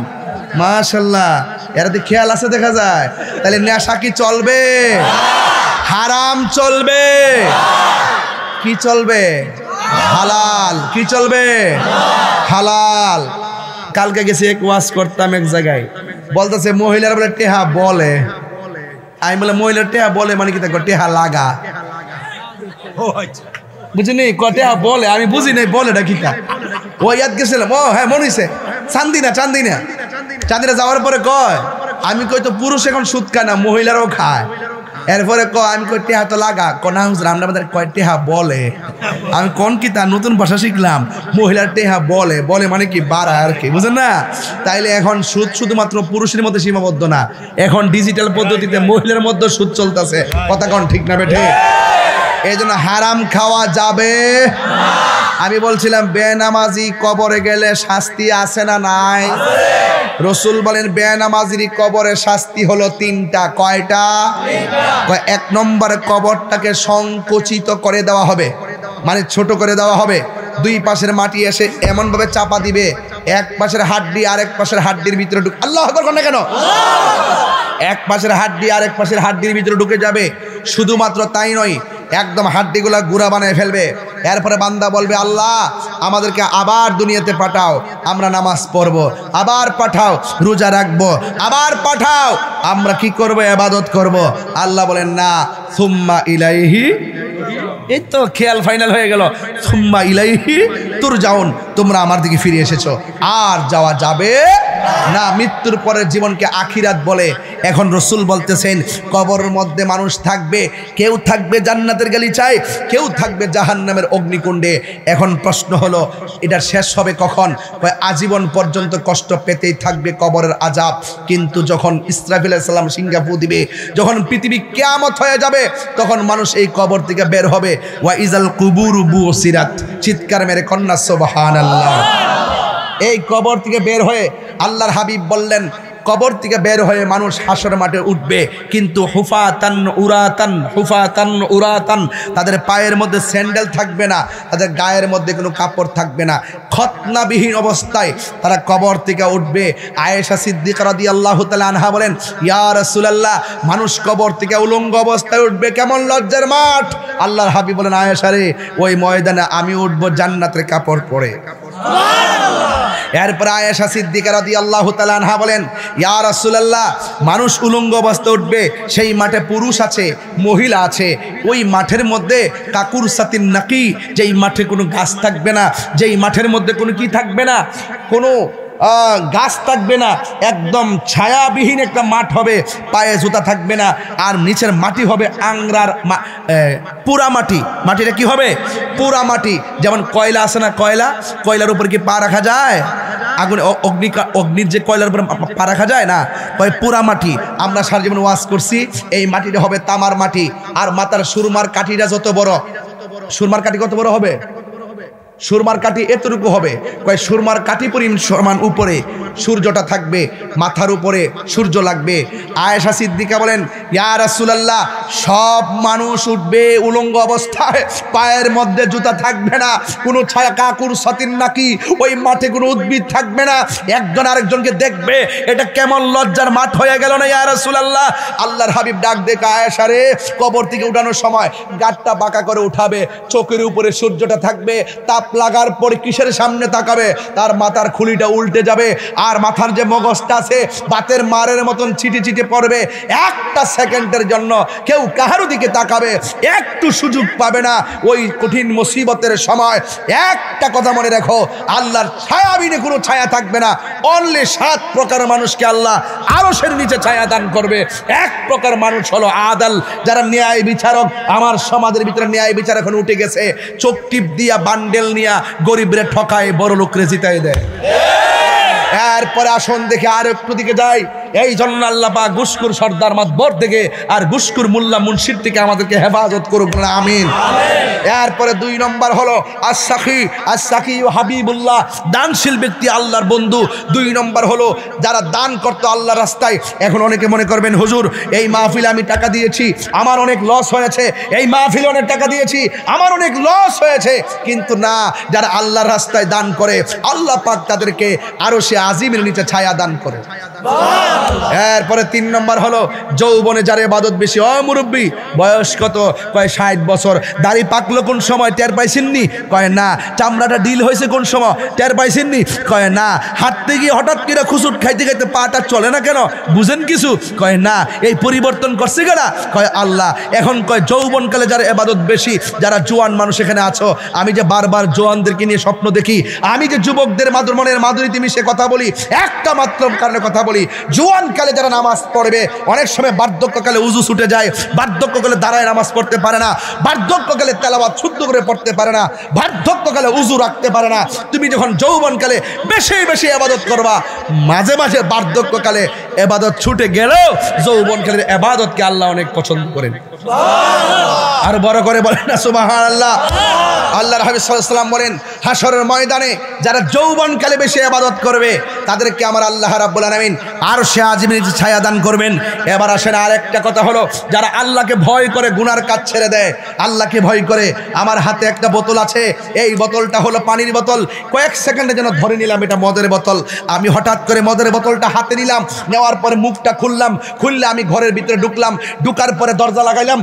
মাশাআল্লাহ। এরা তো খেয়াল আছে দেখা যায়। তাহলে নেশা কি চলবে? হারাম চলবে? কি চলবে? হালাল। কি চলবে? হালাল। কালকে গেছি এক ওয়াজ করতাম এক জায়গায়, বলতেছে মহিলার বলে টেহা বলে। আমি বলে মহিলার টেহা বলে মানে কি? টেহা লাগা, বুঝিনি? টেহা বলে, আমি বুঝি নাই বলে ডাকিটা। ও ইয়াদ গেছিলাম, ও হ্যাঁ মনে হয়েছে চান্দিনা চান্দিনা চাঁদিনা যাওয়ার পরে কয়, আমি কই তো পুরুষ এখন সুদ খায় না, মহিলারাও খায়। এরপরে আমি কই টেহা তো লাগা, কোনা হুজুর আমরা আমাদের কয় টেহা বলে। আমি কোন কি তা নতুন ভাষা শিখলাম, মহিলার টেহা বলে। বলে মানে কি? বাড়ায় আর কি, বুঝেন না? তাইলে এখন সুদ শুধুমাত্র পুরুষের মধ্যে সীমাবদ্ধ না, এখন ডিজিটাল পদ্ধতিতে মহিলার মধ্যে সুদ চলতেছে। কথা কোন ঠিক না বেঠে? এই জন্য হারাম খাওয়া যাবে। আমি বলছিলাম বেনামাজি কবরে গেলে শাস্তি আছে না নাই? রসুল বলেন বেনামাজির কবরের শাস্তি হলো তিনটা। কয়টা? এক নম্বরে কবরটাকে সংকুচিত করে দেওয়া হবে, মানে ছোট করে দেওয়া হবে। দুই পাশের মাটি এসে এমন ভাবে চাপা দিবে, এক পাশের হাড্ডি আরেক পাশের হাড্ডির ভিতরে ঢুকে, আল্লাহু আকবার না কেন, এক পাশের হাড্ডি আরেক পাশের হাড্ডির ভিতরে ঢুকে যাবে। শুধুমাত্র তাই নয়, একদম হাড্ডিগুলা গুঁড়া বানায় ফেলবে। এরপরে বান্দা বলবে, আল্লাহ আমাদেরকে আবার দুনিয়াতে পাঠাও, আমরা নামাজ পড়বো, আবার পাঠাও রোজা রাখবো, আবার পাঠাও আমরা কি করব, ইবাদত করব। আল্লাহ বলেন না, সুম্মা ইলাইহি, এই তো খেয়াল ফাইনাল হয়ে গেল, সুম্মা ইলাইহি তুরজাউন, তোমরা আমার দিকে ফিরে এসেছো, আর যাওয়া যাবে না। মৃত্যুর পরের জীবনকে আখিরাত বলে। এখন রসুল বলতেছেন কবরের মধ্যে মানুষ থাকবে, কেউ থাকবে জান্নাতের গালিচায়, কেউ থাকবে জাহান্নামের অগ্নিকুণ্ডে। এখন প্রশ্ন হলো এটা শেষ হবে কখন? আজীবন পর্যন্ত কষ্ট পেতেই থাকবে, কবরের আযাব। কিন্তু যখন ইসরাফিল আলাইহিস সালাম সিঙ্গাপু দিবে, যখন পৃথিবী কিয়ামত হয়ে যাবে, তখন মানুষ এই কবর থেকে বের হবে। ওয়া ইজাল কুবুরু বুসিরাত, চিৎকার মেরে কন্যা সুবহানাল্লাহ। এই কবর থেকে বের হয়ে আল্লাহর হাবিব বললেন, কবর থেকে বের হয়ে মানুষ হাসর মাঠে উঠবে, কিন্তু হুফাতান উরাতান, হুফাতান উরাতান, তাদের পায়ের মধ্যে স্যান্ডেল থাকবে না, তাদের গায়ের মধ্যে কোনো কাপড় থাকবে না, খতনাবিহীন অবস্থায় তারা কবর থেকে উঠবে। আয়েশা সিদ্দিকা রাদিয়াল্লাহু তাআলা আনহা বলেন, ইয়া রাসূলুল্লাহ, মানুষ কবর থেকে উলঙ্গ অবস্থায় উঠবে, কেমন লজ্জার মাঠ। আল্লাহর হাবিব বলেন, আয়েশা রে, ওই ময়দানে আমি উঠবো জান্নাতের কাপড় পরে। এরপর আয়েশা সিদ্দিকা রাদিয়াল্লাহু তাআলা আনহা বলেন, ইয়া রাসূলুল্লাহ, মানুষ উলঙ্গ অবস্থায় উঠবে, সেই মাঠে পুরুষ আছে, মহিলা আছে, ওই মাঠের মধ্যে কাকুর সাতিন নাকি, যেই মাঠে কোনো গাছ থাকবে না, যেই মাঠের মধ্যে কোনো কি থাকবে না, কোনো গাছ থাকবে না, একদম ছায়াবিহীন একটা মাঠ হবে, পায়ে জুতা থাকবে না, আর নিচের মাটি হবে আংরার পুরা মাটি। মাটিটা কি হবে? পুরা মাটি। যেমন কয়লা আছে না, কয়লার উপর কি পা রাখা যায়? আগুন অগ্নির যে কয়লার উপর পা রাখা যায় না, পুরা মাটি। আমরা সারা জীবন ওয়াজ করছি, এই মাটিটা হবে তামার মাটি। আর মাথার সুরমার কাঠিটা যত বড়, সুরমার কাঠি কত বড় হবে? সুরমার কাঠি এতটুকু হবে। কয় সুরমার কাঠি পরিমাণ উপরে সূর্যটা থাকবে, মাথার উপরে সূর্য লাগবে। আয়েশা সিদ্দিকা বলেন, ইয়া রাসূলুল্লাহ, সব মানুষ উঠবে উলঙ্গ অবস্থায়, পায়ের মধ্যে জুতা থাকবে না, কোনো ছায়া কাকুর সাতিন নাকি, ওই মাঠে কোনো উদ্ভিদ থাকবে না, একজন আরেকজনকে দেখবে। এটা কেমন লজ্জার মাঠ হয়ে গেল না ইয়া রাসূলুল্লাহ। আল্লাহর হাবিব ডাক দেখে, আয়েশা রে, কবর থেকে উঠানোর সময় গাঁটটা বাঁকা করে উঠাবে, চোখের উপরে সূর্যটা থাকবে, তাপ লাগার পরে কিসের সামনে তাকাবে? তার মাথার খুলিটা উল্টে যাবে, আর মাথার যে মগজটা আছে বাতের মারের মতন ছিটে ছিটে পড়বে। একটা সেকেন্ডের জন্য কেউ কাহারও দিকে তাকাবে, একটু সুযোগ পাবে না। ওই কঠিন মুসিবতের সময় একটা কথা মনে রাখো, আল্লাহর ছায়া বিনে কোনো ছায়া থাকবে না। অনলি 7 প্রকার মানুষকে আল্লাহ আরশের নিচে ছায়া দান করবে। এক প্রকার মানুষ হলো আদাল, যারা ন্যায় বিচারক। আমার সমাজের ভিতরে ন্যায় বিচার এখন উঠে গেছে, চোখ টিপ দিয়া বান্ডেল নিয়া গরিবরে ঠকায়, বড় লোকরে জিতাই দেয়। এরপরে আসন দেখে আর একটু দিকে যাই। এই জন্য আল্লাহ পাক গুসকুর সর্দার মাতবর থেকে আর গুসকুর মোল্লা মুন্সির থেকে আমাদেরকে হেফাজত করুক, আমিন। এরপরে 2 নম্বর হলো আস-সাখী ও হাবিবুল্লাহ, দানশীল ব্যক্তি, আল্লাহর বন্ধু। 2 নম্বর হলো যারা দান করতো আল্লাহর রাস্তায়। এখন অনেকে মনে করবেন, হুজুর এই মাহফিলে আমি টাকা দিয়েছি, আমার অনেক লস হয়েছে, এই মাহফিলে অনেক টাকা দিয়েছি, আমার অনেক লস হয়েছে। কিন্তু না, যারা আল্লাহর রাস্তায় দান করে, আল্লাহ পাক তাদেরকে আরো সে আজিমের নিচে ছায়া দান করে। এরপরে 3 নম্বর হলো যৌবনে যার ইবাদত বেশি। ও মুরব্বী, বয়স কত? কয় 60 বছর। দাড়ি পাকলো কোন সময়? টের পাইছেননি? কয় না। চামড়াটা ডিল হয়েছে কোন সময়? টের পাইছেননি? কয় না। হাঁটতে গিয়ে হঠাৎ করে খুসুট খাইতে খাইতে পাটা চলে না কেন? বুঝেন কিছু? কয় না। এই পরিবর্তন করছে কেনা? কয় আল্লাহ। এখন কয় যৌবনকালে যার ইবাদত বেশি, যারা জোয়ান মানুষ এখানে আছো, আমি যে বারবার জোয়ানদেরকে নিয়ে স্বপ্ন দেখি, আমি যে যুবকদের মনের মাধুরীতে মিশে কথা বলি, একটা মাত্র কারণে কথা বলি, জোয়ানকালে যারা নামাজ পড়বে, অনেক সময় বার্ধক্যকালে উজু ছুটে যায়, বার্ধক্যকালে দাঁড়ায় নামাজ পড়তে পারে না, বার্ধক্যকালে তেলাওয়াত শুদ্ধ করে পড়তে পারে না, বার্ধক্যকালে উজু রাখতে পারে না। তুমি যখন যৌবনকালে বেশি বেশি ইবাদত করবা, মাঝে মাঝে বার্ধক্যকালে ইবাদত ছুটে গেলেও যৌবনকালের ইবাদতকে আল্লাহ অনেক পছন্দ করেন। আর বড় করে বলেন না সুবহানাল্লাহ। আল্লাহর হাবিব সাল্লাল্লাহু আলাইহি ওয়াসাল্লাম বলেন, হাসরের ময়দানে যারা যৌবনকালে বেশি ইবাদত করবে তাদেরকে আমার আল্লাহ রাব্বুল আলামিন আরশে আজিমের নিচে ছায়া দান করবেন। এবার আসেন আরেকটা কথা হলো, যারা আল্লাহকে ভয় করে গুনার কাজ ছেড়ে দেয়, আল্লাহকে ভয় করে। আমার হাতে একটা বোতল আছে, এই বোতলটা হলো পানির বোতল। কয়েক সেকেন্ডে যেন ধরে নিলাম এটা মদের বোতল। আমি হঠাৎ করে মদের বোতলটা হাতে নিলাম, নেওয়ার পরে মুখটা খুললাম, খুললে আমি ঘরের ভিতরে ঢুকলাম, ঢুকার পরে দরজা লাগাইলাম,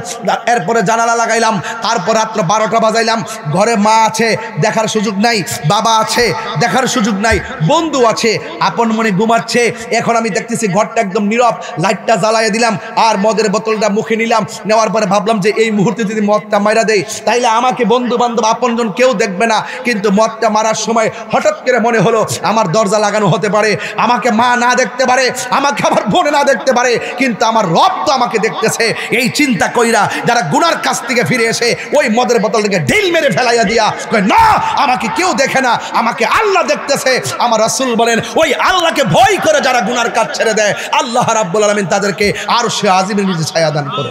এরপরে জানালা লাগাইলাম, তারপর রাত্র 12টা বাজাইলাম। ঘরে মা আছে, দেখার সুযোগ নাই, বাবা আছে, দেখার সুযোগ নাই, বন্ধু আছে, আপন মনে ঘুমাচ্ছে। এখন আমি দেখতেছি ঘরটা একদম নীরব, লাইটটা জ্বালাইয়া দিলাম আর মদের বোতলটা মুখে নিলাম। নেওয়ার পরে ভাবলাম যে এই মুহূর্তে যদি মদটা মারা দেয় তাইলে আমাকে বন্ধু বান্ধব আপনজন কেউ দেখবে না। কিন্তু মদটা মারার সময় হঠাৎ করে মনে হলো আমার দরজা লাগানো হতে পারে, আমাকে মা না দেখতে পারে, আমাকে আমার বোন না দেখতে পারে, কিন্তু আমার রব তো আমাকে দেখতেছে। এই চিন্তা কইরা যারা গুনার কাছ থেকে ফিরে এসে ওই মদের বোতলটাকে ঢিল মেরে ফেলাইয়া দিয়া কয়, না আমাকে কেউ দেখে না, আমাকে আল্লাহ দেখতেছে। আমার রাসূল বলেন, ওই আল্লাহকে ভয় করে যারা গুনার কাজ ছেড়ে দেয়, আল্লাহ রাব্বুল আলামিন তাদেরকে আরশে আজিমের নিচে ছায়া দান করে।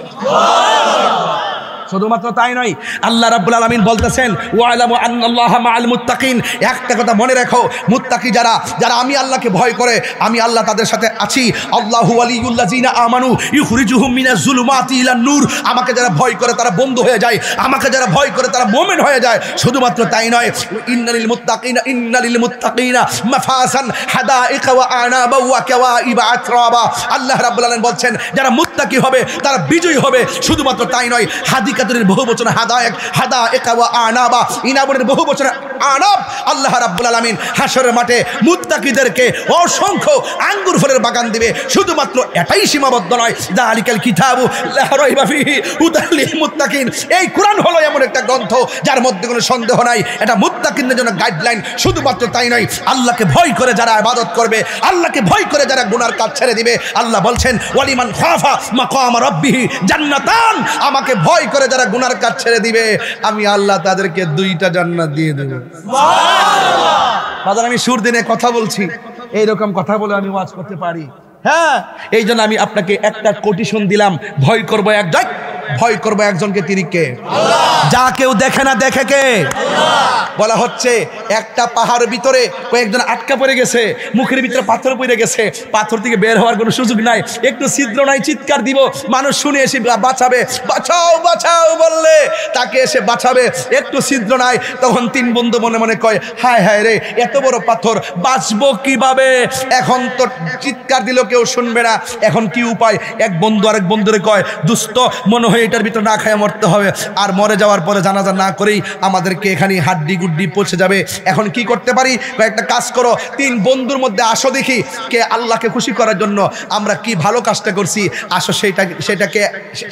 শুধুমাত্র তাই নয়, আল্লাহ রাব্বুল আলামিন বলতেছেন, ওয়ালামু আন্নাল্লাহা মাআল মুত্তাকিন। একটা কথা মনে রাখো, মুত্তাকি যারা, যারা আমি আল্লাহকে ভয় করে, আমি আল্লাহ তাদের সাথে আছি। আল্লাহু ওয়ালিয়ুল্লাযিনা আমানু ইখরিজুহুম মিনাজ জুলুমাতি ইলান নূর। আমাকে যারা ভয় করে তারা বন্ধু হয়ে যায়, আমাকে যারা ভয় করে তারা মুমিন হয়ে যায়। শুধুমাত্র তাই নয়, ইন্নালিল মুত্তাকিনা মাফাসান হাদাইকা ওয়া আনাবা ওয়া কাওয়াইবা আতরাবা। আল্লাহ রাব্বুল আলামিন বলছেন, যারা মুত্তাকি হবে তারা বিজয়ী হবে। শুধুমাত্র তাই নয়, হাদিকাতুর বহু বচন হাদায়েক, হাদায়েকা ওয়া আনাবা, ইনাবুনের বহু বচন আনাব। আল্লাহ রাব্বুল আলামিন হাশরের মাঠে মুত্তাকিদেরকে অসংখ্য আঙ্গুর ফলের বাগান দিবে। শুধুমাত্র এটাই সীমাবদ্ধ নয়, যালিকাল কিতাবু লা রাইবা ফিহি হুদাল লিল মুত্তাকিন। এই কোরআন হলো এমন একটা গ্রন্থ যার মধ্যে কোনো সন্দেহ নাই, এটা মুত্তাকিনদের জন্য গাইডলাইন। শুধুমাত্র তাই নয়, আল্লাহকে ভয় করে যারা ইবাদত করবে, আল্লাহকে ভয় করে যারা গুনার কাজ ছেড়ে দিবে, আল্লাহ বলছেন, ওয়ালিমান খাফা মাকাম রাব্বিহি জান্নাতান। আমাকে ভয় করে যারা গুনার কাজ ছেড়ে দিবে, আমি আল্লাহ তাদেরকে 2টা জান্নাত দিয়ে দেব। সুবহানাল্লাহ। আমি সুর দিনে কথা বলছি, এইরকম কথা বলে আমি ওয়াজ করতে পারি। হ্যাঁ, এই জন্য আমি আপনাকে একটা কোটেশন দিলাম, ভয় করবো একজন, ভয় করবো একজনকে, তিনি কে? যা কেউ দেখে না, দেখে কে? বলা হচ্ছে একটা পাহাড়ের ভিতরে কয়েকজন আটকা পড়ে গেছে, মুখের ভিতরে পাথর পড়ে গেছে, পাথর থেকে বের হওয়ার কোনো সুযোগ নাই, একটু ছিদ্র নাই, চিৎকার দিব, মানুষ শুনে এসে বাঁচাবে, বাঁচাও বাঁচাও বললে তাকে এসে বাঁচাবে, একটু ছিদ্র নাই। তখন 3 বন্ধু মনে মনে কয়, হায় হায় রে, এত বড় পাথর, বাঁচবো কিভাবে? এখন তো চিৎকার দিলেও কেউ শুনবে না, এখন কি উপায়? এক বন্ধু আরেক বন্ধুরে কয়, দোস্ত মনে হয় এটার ভিতর না খায় মরতে হবে, আর মরে যাওয়ার পরে জানাজা না করেই আমাদেরকে এখানে হাড্ডি গুড্ডি পৌঁছে যাবে। এখন কি করতে পারি? একটা কাজ করো, 3 বন্ধুর মধ্যে আসো দেখি কে আল্লাহকে খুশি করার জন্য আমরা কি ভালো কাজটা করছি, আসো সেটাকে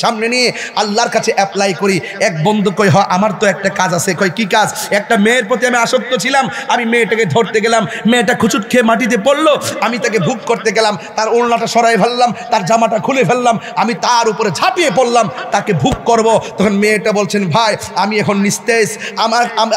সামনে নিয়ে আল্লাহর কাছে অ্যাপ্লাই করি। এক বন্ধু কই, আমার তো একটা কাজ আছে। কই, কি কাজ? একটা মেয়ের প্রতি আমি আসক্ত ছিলাম, আমি মেয়েটাকে ধরতে গেলাম, মেয়েটা খুচুট খেয়ে মাটিতে পড়লো, আমি তাকে ভোগ করতে গেলাম, তার ওড়নাটা সরাই ফেললাম, তার জামাটা খুলে ফেললাম, আমি তার উপরে ঝাঁপিয়ে পড়লাম, তাকে ভোগ করব। তখন মেয়েটা বলছেন, ভাই আমি এখন নিস্তেজ,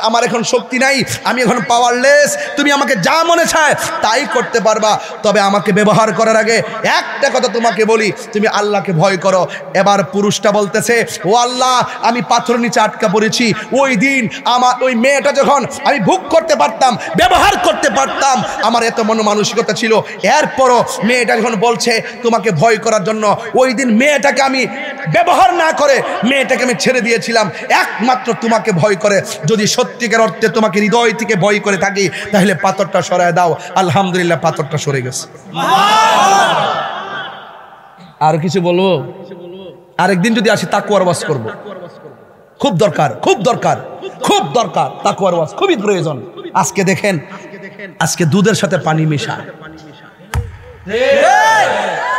আমার এখন শক্তি নাই, আমি এখন পাওয়ারলেস, তুমি আমাকে যা মনে চায় তাই করতে পারবা, তবে আমাকে ব্যবহার করার আগে একটা কথা তোমাকে বলি, তুমি আল্লাহকে ভয় করো। এবার পুরুষটা বলতেছে, ও আল্লাহ, আমি পাথর নিচে আটকা পড়েছি, ওই দিন আমার ওই মেয়েটা যখন আমি ভোগ করতে পারতাম, ব্যবহার করতে পারতাম, আমার এত মনমানসিকতা ছিল, এরপরও মেয়েটা যখন বলছে তোমাকে ভয় করার জন্য, ওই দিন মেয়েটাকে আমি ব্যবহার না করে মেয়েটাকে আমি ছেড়ে দিয়েছিলাম একমাত্র তোমাকে ভয় করে। যদি সত্যিকার অর্থে তোমাকে হৃদয় থেকে ভয় করে থাকি তাহলে পাথরটা সরায় দাও। আলহামদুলিল্লাহ, পাথরটা সরে গেছে। আর কিছু বলবো? আরেকদিন যদি আসি তাকওয়ার ওয়াজ করব, খুব দরকার, খুব দরকার, খুব দরকার, তাকওয়ার ওয়াজ খুবই প্রয়োজন। আজকে দেখেন, আজকে দুধের সাথে পানি মিশায়,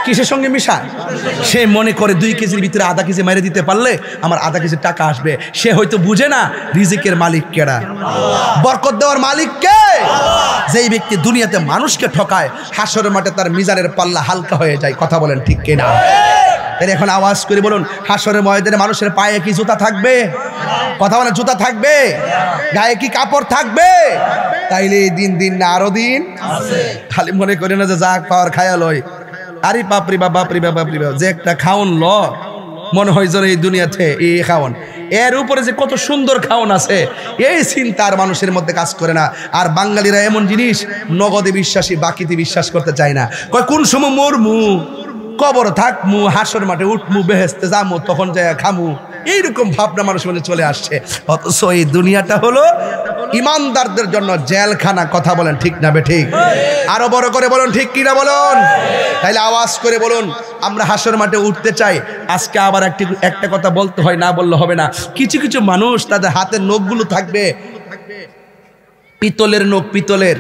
কিসের সঙ্গে মিশায়? সে মনে করে 2 কেজির ভিতরে আধা কেজি মেরে দিতে পারলে আমার আধা কেজি টাকা আসবে। সে হয়তো বুঝে না রিজিকের মালিক কেডা, বরকত দেওয়ার মালিক কে। যেই ব্যক্তি দুনিয়াতে মানুষকে ঠকায়, হাসরের মাঠে তার মিজানের পাল্লা হালকা হয়ে যায়। কথা বলেন ঠিক কিনা? এখন আওয়াজ করে বলুন, হাসরের ময়দানে মানুষের পায়ে কি জুতা থাকবে? কথা বলেন, জুতা থাকবে? গায়ে কি কাপড় থাকবে? তাইলে দিন দিন না আরো দিন আছে। খালি মনে করি না যে যা পাওয়ার খায়া লয়, আরে বাপরি বাপ, বাপরি বাপ, বাপরি বাপ, যে একটা খাওন ল মনে হয় যেন এই দুনিয়াতে এই খাওন। এর উপরে যে কত সুন্দর খাওন আছে এই চিন্তা আর মানুষের মধ্যে কাজ করে না। আর বাঙালিরা এমন জিনিস, নগদে বিশ্বাসী, বাকিতে বিশ্বাস করতে চায় না। কয় কোন সময় মরমু, কবর থাকমু, হাসর মাঠে উঠমু, বেহেস্তে যামু, তখন যায় খামু, এইরকম ভাবনা মানুষের মধ্যে চলে আসছে। অথচ এই দুনিয়াটা হলো ইমানদারদের জন্য জেলখানা। কথা বলেন ঠিক না বেঠিক? আরো বড় করে বলুন ঠিক কিনা বলুন। তাইলে আওয়াজ করে বলুন আমরা হাসর মাঠে উঠতে চাই। আজকে আবার একটা কথা বলতে হয়, না বললে হবে না। কিছু কিছু মানুষ তাদের হাতের নখগুলো থাকবে পিতলের নখ, পিতলের,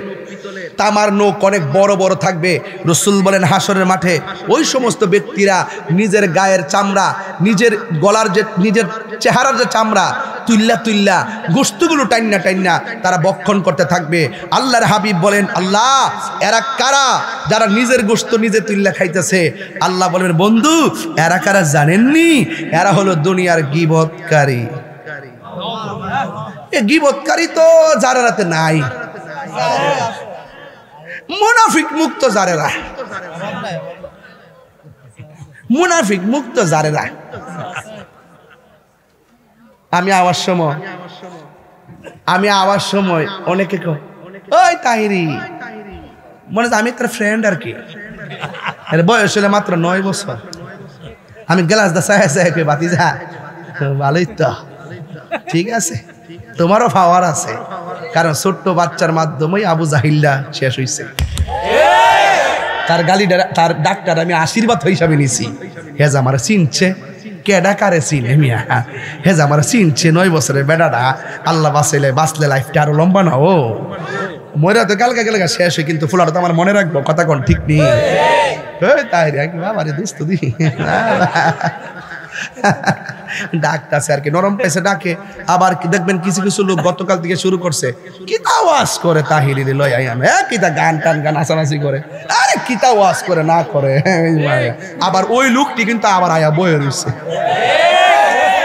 তামার নখ অনেক বড় বড় থাকবে। রাসূল বলেন হাসরের মাঠে ওই সমস্ত ব্যক্তিরা নিজের গায়ের চামড়া, নিজের গলার যে, নিজের চেহারার যে চামড়া তুল্লা তুল্লা গোশতগুলো টাইন্না টাইন্না তারা বক্ষণ করতে থাকবে। আল্লাহর হাবিব বলেন আল্লাহ এরা কারা যারা নিজের গোশত নিজে তুল্লা খাইতেছে? আল্লাহ বলেন বন্ধু এরা কারা জানেননি? এরা হলো দুনিয়ার গীবতকারী। এ গীবতকারী তো যারাতে নাই, মুনাফিক মুক্ত যারেরা, মুনাফিক মুক্ত যারেরা। আমি আওয়ার সময় অনেকে কয় ওই তাহিরি, মনে হয় আমি তার ফ্রেন্ড আর কি। এর বয়স হলে মাত্র 9 বছর। আমি গ্লাস দা সাহে সাহে বাতি যা ভালোই তো, ঠিক আছে, তোমারও পাওয়ার আছে, কারণ ছোট্ট বাচ্চার মাধ্যমেই আবু জাহিল্লা শেষ হয়েছে। তার গালিটা, তার ডাক্তার আমি আশীর্বাদ হিসাবে নিছি। হেজ আমার চিনছে, কেডা কারে চিনে মিয়া, হেজ আমার চিনছে 9 বছরের বেটাটা। আল্লাহ বাঁচলে লাইফটা আরো লম্বা না। ও ময়রা তো কালকা কালকা শেষ হয়, কিন্তু ফুলাটা তো আমার মনে রাখবো। কথা কোন ঠিক নেই? তাই বাবারে দোস্ত দি ডাকতেছে আর কি, নরম পেছে ডাকে। আবার দেখবেন কিছু কিছু লোক গতকাল থেকে শুরু করছে কিতা ওয়াজ করে তাহিরি লই আইয়াম, কিতা গান টান গান নাচানাচি করে, আরে কিতা ওয়াজ করে না করে। আবার ওই লোকটি কিন্তু আবার আয়া বয়ে রয়েছে।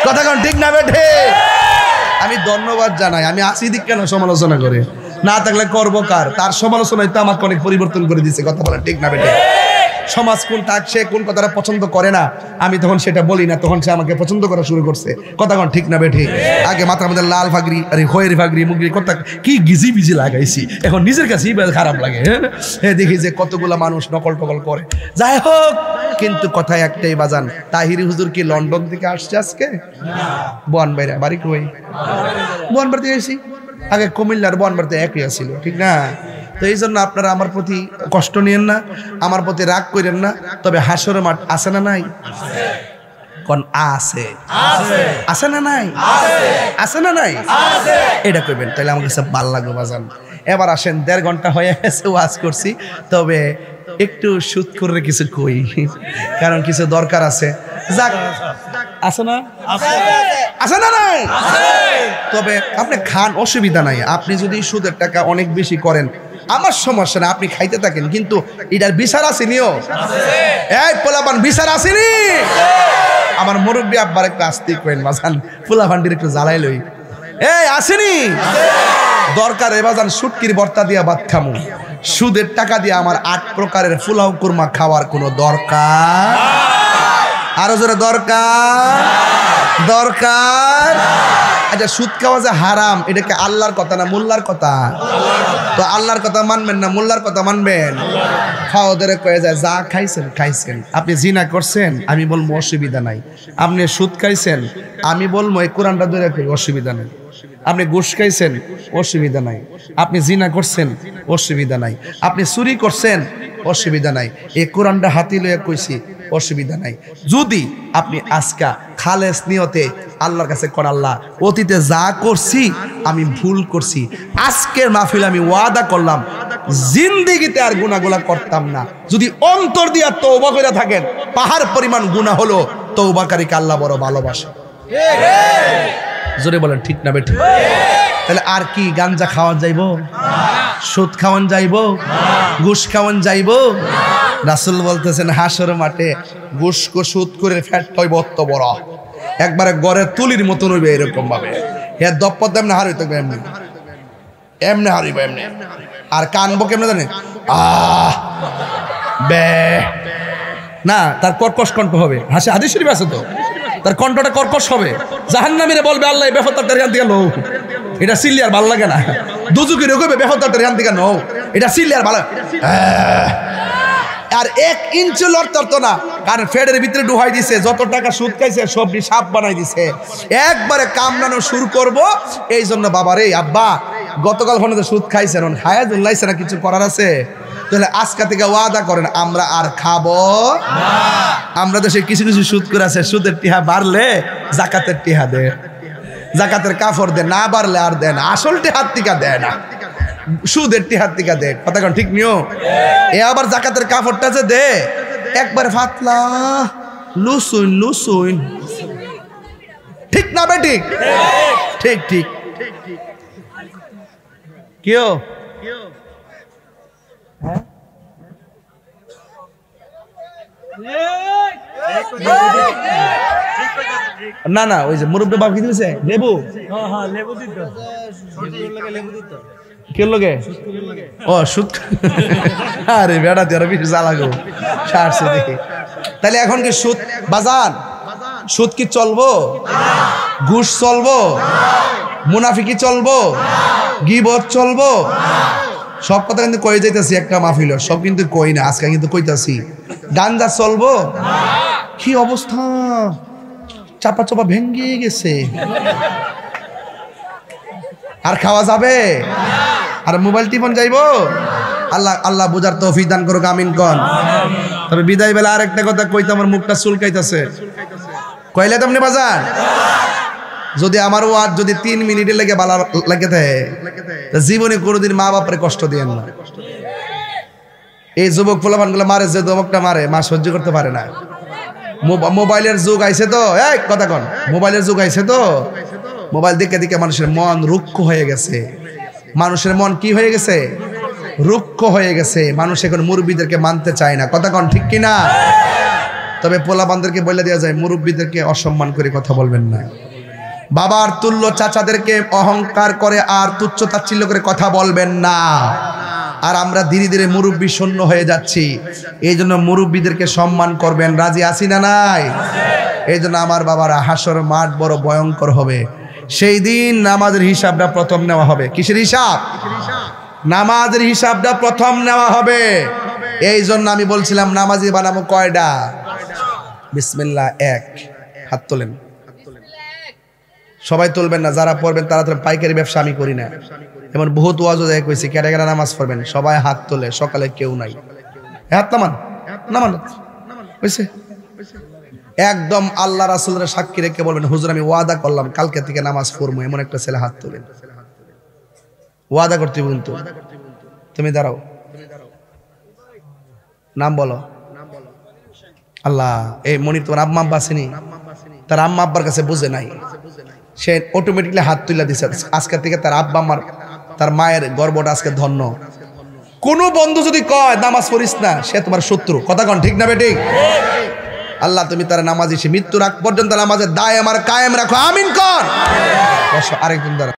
কথা কোন ঠিক না বেঠে? আমি ধন্যবাদ জানাই, আমি আসি দিক কেন সমালোচনা করে, না থাকলে করবো কার? তার সমালোচনায় তো আমাকে অনেক পরিবর্তন করে দিছে। কথা বলেন ঠিক না বেঠে? সমাজ কোন সে কোন কথাটা পছন্দ করে না, আমি তখন সেটা বলি না, তখন সে আমাকে পছন্দ করা শুরু করছে। কথা কোন ঠিক না বেঠে? আগে মাথার মধ্যে লাল ফাগরি, আরে খয়েরি ফাগরি, মুগরি কথা কি গিজি বিজি লাগাইছি, এখন নিজের কাছেই খারাপ লাগে। হ্যাঁ দেখি যে কতগুলা মানুষ নকল টকল করে। যাই হোক, কিন্তু কথা একটাই বাজান, তাহিরি হুজুর কি লন্ডন থেকে আসছে আজকে? বনবাড়ি বাড়ি কই? বনবাড়ি থেকে এসেছি। আগে কুমিল্লার বনবাড়িতে একই ছিল, ঠিক না? তো এই জন্য আপনারা আমার প্রতি কষ্ট নিয়েন না, আমার প্রতি রাগ করেন না। তবে হাসরের মাঠ আছে না নাই? কোন আছে? আছে না নাই? আছে না নাই? এটা কইবেন, তাহলে আমার কাছে ভালো লাগবে বাজান। এবার আসেন, 1.5 ঘন্টা হয়ে গেছে ওয়াজ করছি, তবে একটু সুদ করে কিছু কই, কারণ কিছু দরকার আছে। যাক, আছে না? আছে না নাই? তবে আপনি খান, অসুবিধা নাই। আপনি যদি সুদের টাকা অনেক বেশি করেন আমার সমস্যা না, আপনি খাইতে থাকেন, কিন্তু এটার বিচার আসেনিও। এই পোলাপান বিচার আসেনি? আমার মুরব্বী আব্বার একটু আস্তে করেন বাজান, পোলাপানটির একটু জ্বালাই লই। এই আসেনি? দরকার এ বাজান শুটকির ভর্তা দিয়া ভাত খামু, সুদের টাকা দিয়ে আমার 8 প্রকারের পোলাও কুরমা খাওয়ার কোনো দরকার? আরো জোরে দরকার? দরকার? আচ্ছা, সুদ খাওয়া যে হারাম, এটা কি আল্লাহর কথা না মোল্লার কথা? তো আল্লাহর কথা মানবেন না মোল্লার কথা মানবেন? খাওয়া ধরে কয়ে যায় যা খাইছেন খাইছেন। আপনি জিনা করছেন, আমি বলবো অসুবিধা নাই। আপনি সুদ খাইছেন, আমি বলবো এই কোরআনটা ধরে অসুবিধা নাই। আপনি ঘুষ খাইছেন, অসুবিধা নাই। আপনি জিনা করছেন, অসুবিধা নাই। আপনি চুরি করছেন, অসুবিধা নাই। এই কোরআনটা হাতি লইয়া কইছি, অসুবিধা নাই। যদি আপনি আজকা খালেস নিয়তে আল্লাহর কাছে কর, আল্লাহ অতীতে যা করছি আমি ভুল করছি, আজকের মাহফিল আমি ওয়াদা করলাম জিন্দেগিতে আর গুনাহগুলা করতাম না। যদি অন্তর দিয়া তওবা করে থাকেন, পাহাড় পরিমাণ গুনাহ হলো, তওবাকারীকে আল্লাহ বড় ভালোবাসে। জোরে বলেন ঠিক না বেঠিক? তাহলে আর কি গাঞ্জা খাওয়ান যাইব? সুদ খাওয়ান যাইব? ঘুষ খাওয়ান যাইব? রাসূল বলতেছেন হাসর মাঠে ঘুষ কো সুদ করে ফ্যাট হইব অত বড়, একবারে গড়ের তুলির মতন হইবে এরকম ভাবে। হ্যাঁ দপ্পত এমনি হার হইতে এমনি এমনি হারিব এমনি। আর কানবো কেমনে জানে? বে না, তার কর্কশ কণ্ঠ হবে। হাসি হাদিস শরীফ আছে তো, তার কণ্ঠটা কর্কশ হবে, জাহান্নামীরা বলবে আল্লাহ বেফতারটা এখান থেকে নো, এটা সিল্লি আর ভালো লাগে না। দুজুকিরে কইবে বেফতারটা এখান থেকে নো, এটা সিল্লি আর ভালো, আর 1 ইঞ্চি লড়তো না, কারণ ফেডের ভিতরে ডুহাই দিছে, যত টাকা সুদ খাইছে সবটি সাপ বানাই দিছে, একবারে কামড়ানো শুরু করব। এই জন্য বাবারে আব্বা গতকাল ফোনে সুদ খাইছেন, হায়াত উল্লাইছে না, কিছু করার আছে, তাহলে আজকে থেকে ওয়াদা করেন আমরা আর খাবো না। আমরা দেশে কিছু কিছু সুদ করে আছে, সুদের টিহা বাড়লে জাকাতের টিহা দে, জাকাতের কাফর দে, না বাড়লে আর দেন, আসল টিহার টিকা দেয় না, সুদের টিহার টিকা দে, কথা কোন ঠিক নিও। এ আবার জাকাতের কাফরটা যে দে একবারে ফাতলা লুসুন লুসুন, ঠিক না বেঠিক? ঠিক ঠিক। কেউ না না ওই যে মুরব্বী বাপ কি দিয়েছে লেবু, কে লোকে ও সুদ, আরে বেড়া দিয়ে বেশি জ্বালাগো সারছে দেখি। তাহলে এখন কি সুদ বাজান, সুদ কি চলবো? ঘুষ চলবো? মুনাফিকি চলবো? গীবত চলবো? সব কথা কিন্তু কই যাইতেছি একটা মাহফিল, সব কিন্তু কই না, আজকে কিন্তু কইতাছি। গাঞ্জা চলবো? কি অবস্থা, চাপা চাপা ভেঙ্গে গেছে, আর খাওয়া যাবে? আর মোবাইল টিপন যাইবো? আল্লাহ আল্লাহ বুঝার তৌফিক দান করুক, আমিন কোন। তবে বিদায় বেলা আরেকটা কথা কইতে আমার মুখটা চুলকাইতেছে, কইলে তেমনি বাজার, যদি আমার ওয়াজ যদি 3 মিনিটের লেগে বালা লাগে থাকে, জীবনে কোনোদিন মা বাপরে কষ্ট দিয়েন না। এই যুবক ফলাফান গুলো মারে, যে যুবকটা মারে মা সহ্য করতে পারে না। মোবাইলের যুগ আইছে তো, এই কথা কন, মোবাইলের যুগ আইছে তো, মোবাইল দেখে দেখে মানুষের মন রুক্ষ হয়ে গেছে, মানুষের মন কি হয়ে গেছে? রুক্ষ হয়ে গেছে। মানুষ এখন মুরব্বীদেরকে মানতে চায় না, কথা কন ঠিক কিনা? তবে পোলাপানদেরকে বলে দেওয়া যায় মুরব্বীদেরকে অসম্মান করে কথা বলবেন না, বাবার তুল্য চাচাদেরকে অহংকার করে আর তুচ্ছ তাচ্ছিল্য করে কথা বলবেন না। আর আমরা ধীরে ধীরে মুরব্বী শূন্য হয়ে যাচ্ছি, এই জন্য মুরব্বীদেরকে সম্মান করবেন, রাজি আছি না নাই? এই জন্য আমার বাবারা, হাসর মাঠ বড় ভয়ঙ্কর হবে, সেই দিন নামাজের হিসাবটা প্রথম নেওয়া হবে। কিসের হিসাব? নামাজের হিসাবটা প্রথম নেওয়া হবে। এই জন্য আমি বলছিলাম নামাজি বানাবো কয়টা? বিসমিল্লাহ 1, হাত তোলেন। সবাই তুলবেন না, যারা পড়বেন তারা তো, পাইকারি ব্যবসা আমি করি না, এমন বহুত ওয়াজও দেয় কইছি কেটে কেটে নামাজ পড়বেন, সবাই হাত তোলে, সকালে কেউ নাই, হাত নামান নামান হইছে। একদম আল্লাহ রাসূলের সাক্ষী রেখে বলবেন হুজুর আমি ওয়াদা করলাম কালকে থেকে নামাজ পড়বো, এমন একটা ছেলে হাত তোলেন। ওয়াদা করতে কিন্তু তুমি দাঁড়াও, নাম বলো। আল্লাহ, এই মনির তোমার আম্মা আব্বা আসেনি, তার আম্মা আব্বার কাছে বুঝে নাই, সে অটোমেটিকলি হাত তুলে দিছে। আজকে থেকে তার আব্বা আমার, তার মায়ের গর্বটা আজকে ধন্য। কোন বন্ধু যদি কয় নামাজ পড়িস না, সে তোমার শত্রু, কথা কন ঠিক না বেঠিক? আল্লাহ তুমি তার নামাজি, সে মৃত্যুর আগ পর্যন্ত নামাজের দায় আমার কায়েম রাখো, আমিন কর। আরেকজন দ্বারা